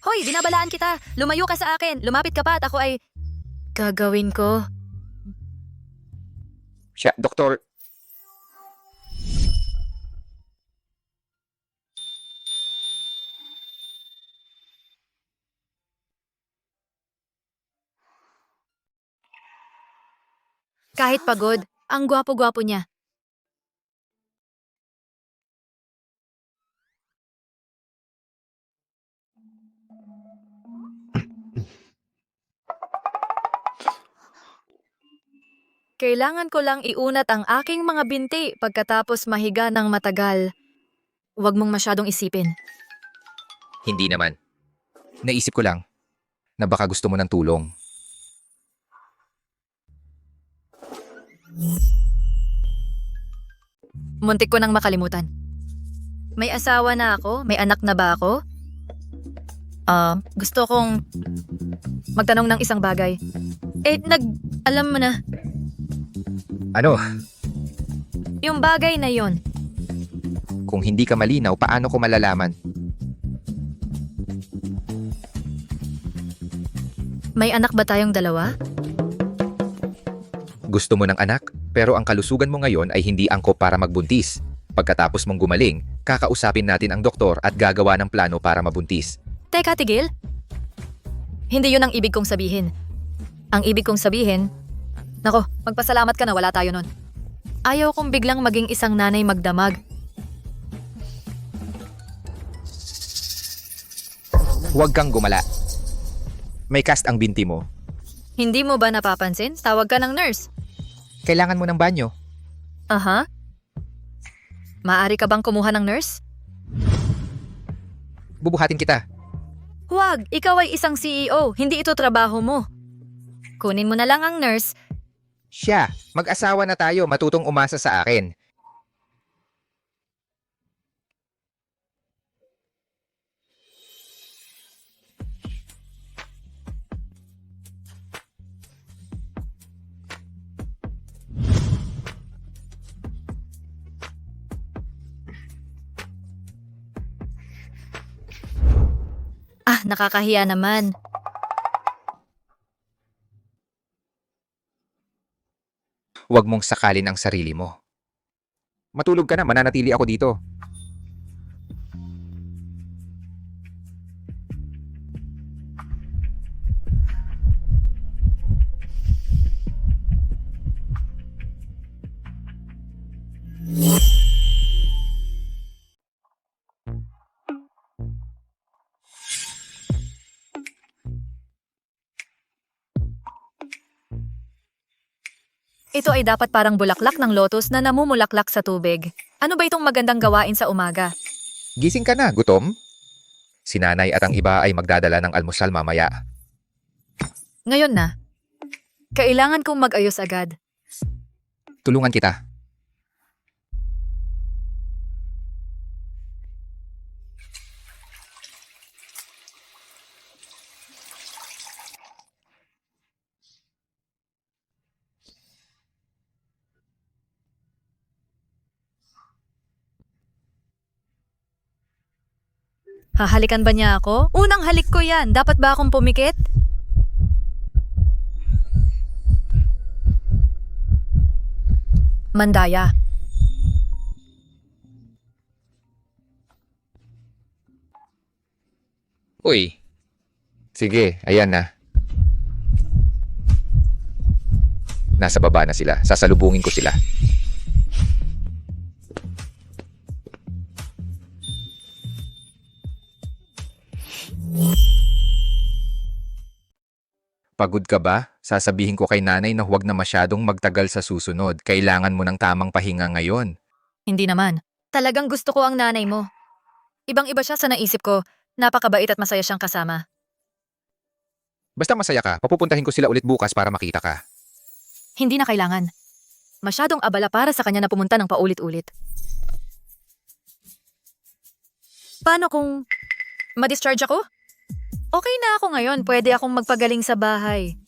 Hoy, binabalaan kita! Lumayo ka sa akin! Lumapit ka pa at ako ay... Gagawin ko. Siya, doktor. Kahit pagod, ang gwapo-gwapo niya. Kailangan ko lang iunat ang aking mga binti pagkatapos mahiga ng matagal. Huwag mong masyadong isipin. Hindi naman. Naisip ko lang na baka gusto mo ng tulong. Muntik ko nang makalimutan. May asawa na ako? May anak na ba ako? Gusto kong magtanong ng isang bagay. Alam mo na, Ano? yung bagay na yon. Kung hindi ka malinaw, paano ko malalaman? May anak ba tayong dalawa? Gusto mo ng anak, pero ang kalusugan mo ngayon ay hindi angkop para magbuntis. Pagkatapos mong gumaling, kakausapin natin ang doktor at gagawa ng plano para mabuntis. Teka, tigil. Hindi yun ang ibig kong sabihin. Ang ibig kong sabihin, nako, magpasalamat ka na wala tayo nun. Ayaw kong biglang maging isang nanay magdamag. Huwag kang gumala. May cast ang binti mo. Hindi mo ba napapansin? Tawag ka ng nurse. Kailangan mo ng banyo. Aha. Maaari ka bang kumuha ng nurse? Bubuhatin kita. Huwag, ikaw ay isang CEO, hindi ito trabaho mo. Kunin mo na lang ang nurse. Siya, mag-asawa na tayo, matutong umasa sa akin. Nakakahiya naman. Huwag mong sakalin ang sarili mo. Matulog ka na, mananatili ako dito. Ito ay dapat parang bulaklak ng lotus na namumulaklak sa tubig. Ano ba itong magandang gawain sa umaga? Gising ka na, gutom? Si nanay at ang iba ay magdadala ng almusal mamaya. Ngayon na. Kailangan kong mag-ayos agad. Tulungan kita. Hahalikan ba niya ako? Unang halik ko yan. Dapat ba akong pumikit? Mandaya. Uy. Sige, ayan na. Nasa baba na sila. Sasalubungin ko sila. Pagod ka ba? Sasabihin ko kay nanay na huwag na masyadong magtagal sa susunod. Kailangan mo ng tamang pahinga ngayon. Hindi naman. Talagang gusto ko ang nanay mo. Ibang-iba siya sa naisip ko. Napakabait at masaya siyang kasama. Basta masaya ka, papupuntahin ko sila ulit bukas para makita ka. Hindi na kailangan. Masyadong abala para sa kanya na pumunta ng paulit-ulit. Paano kung ma-discharge ako? Okay na ako ngayon. Pwede akong magpagaling sa bahay.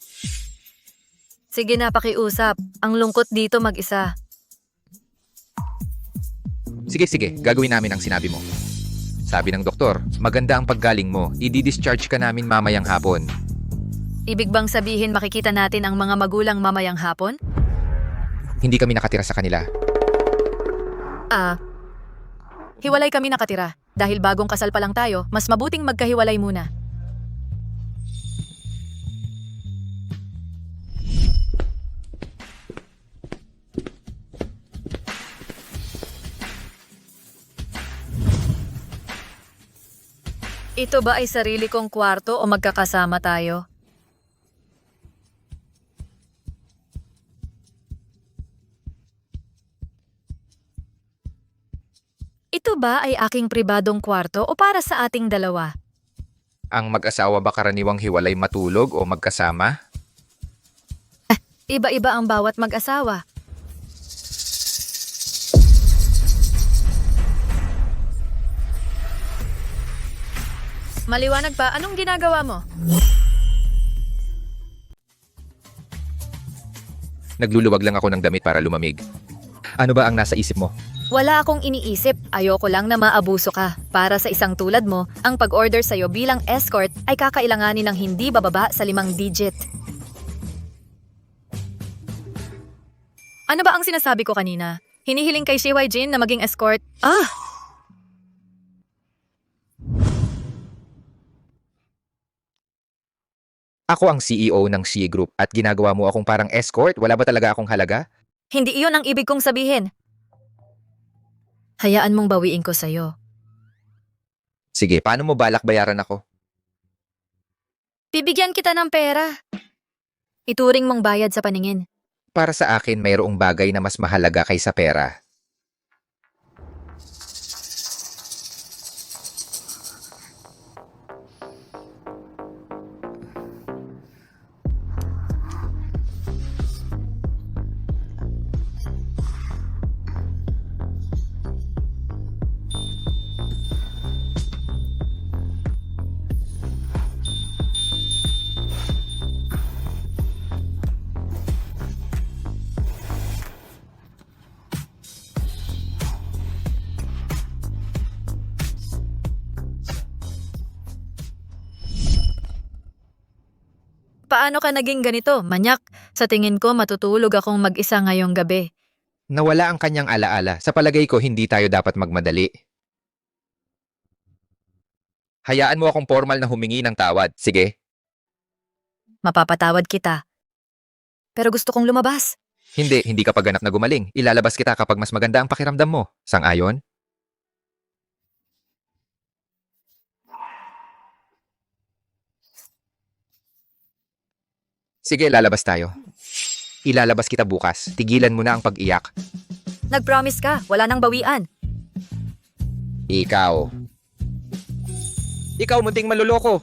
Sige na, pakiusap. Ang lungkot dito mag-isa. Sige, gagawin namin ang sinabi mo. Sabi ng doktor, maganda ang paggaling mo. I-discharge ka namin mamayang hapon. Ibig bang sabihin makikita natin ang mga magulang mamayang hapon? Hindi kami nakatira sa kanila. Hiwalay kami nakatira. Dahil bagong kasal pa lang tayo, mas mabuting magkahiwalay muna. Ito ba ay sarili kong kwarto o magkakasama tayo? Ito ba ay aking pribadong kwarto o para sa ating dalawa? Ang mag-asawa ba karaniwang hiwalay matulog o magkasama? Iba-iba ang bawat mag-asawa. Maliwanag ba? Anong ginagawa mo? Nagluluwag lang ako ng damit para lumamig. Ano ba ang nasa isip mo? Wala akong iniisip. Ayoko lang na maabuso ka. Para sa isang tulad mo, ang pag-order sa'yo bilang escort ay kakailanganin ng hindi bababa sa 5 digit. Ano ba ang sinasabi ko kanina? Hinihiling kay Shiwai Jin na maging escort? Ako ang CEO ng Xi Group at ginagawa mo akong parang escort? Wala ba talaga akong halaga? Hindi iyon ang ibig kong sabihin. Hayaan mong bawiin ko sa'yo. Sige, paano mo balak bayaran ako? Bibigyan kita ng pera. Ituring mong bayad sa paningin. Para sa akin, mayroong bagay na mas mahalaga kaysa pera. Paano ka naging ganito, manyak? Sa tingin ko matutulog akong mag-isa ngayong gabi. Nawala ang kanyang alaala. Sa palagay ko, hindi tayo dapat magmadali. Hayaan mo akong formal na humingi ng tawad. Sige. Mapapatawad kita. Pero gusto kong lumabas. Hindi ka pa ganap na gumaling. Ilalabas kita kapag mas maganda ang pakiramdam mo. Sang-ayon? Sige, lalabas tayo. Ilalabas kita bukas. Tigilan mo na ang pag-iyak. Nag-promise ka, wala nang bawian. Ikaw. Ikaw, munting maluloko.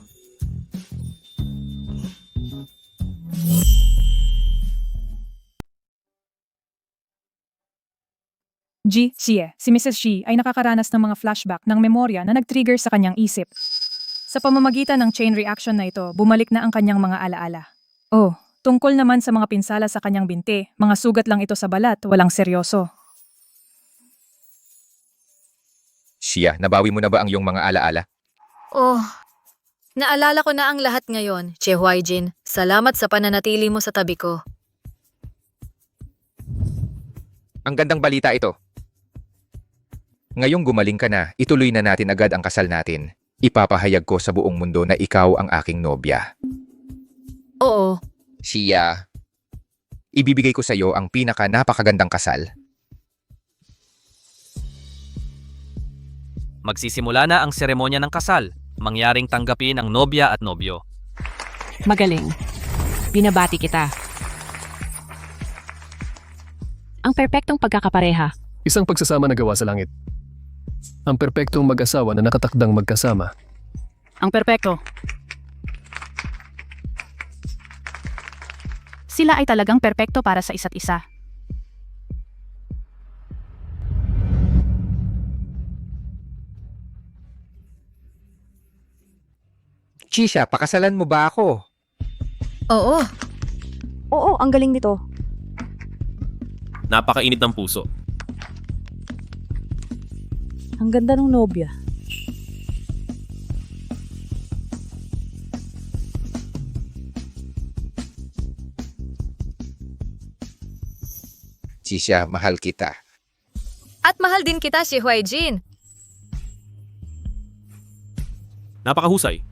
Si Mrs. Shi ay nakakaranas ng mga flashback ng memorya na nag-trigger sa kanyang isip. Sa pamamagitan ng chain reaction na ito, bumalik na ang kanyang mga alaala. Oh, tungkol naman sa mga pinsala sa kanyang binti, mga sugat lang ito sa balat, walang seryoso. Siya, nabawi mo na ba ang iyong mga alaala? Oh, naalala ko na ang lahat ngayon, Che Huaijin. Salamat sa pananatili mo sa tabi ko. Ang gandang balita ito. Ngayong gumaling ka na, ituloy na natin agad ang kasal natin. Ipapahayag ko sa buong mundo na ikaw ang aking nobya. Oo. Siya, ibibigay ko sa iyo ang napakagandang kasal. Magsisimula na ang seremonya ng kasal. Mangyaring tanggapin ang nobya at nobyo. Magaling. Binabati kita. Ang perpektong pagkakapareha. Isang pagsasama na gawa sa langit. Ang perpektong mag-asawa na nakatakdang magkasama. Ang perpekto. Sila ay talagang perpekto para sa isa't isa. Chisha, pakasalan mo ba ako? Oo. Oo, ang galing nito. Napakainit ng puso. Ang ganda ng nobya. Chisha, mahal kita. At mahal din kita, si Huaijin. Napakahusay.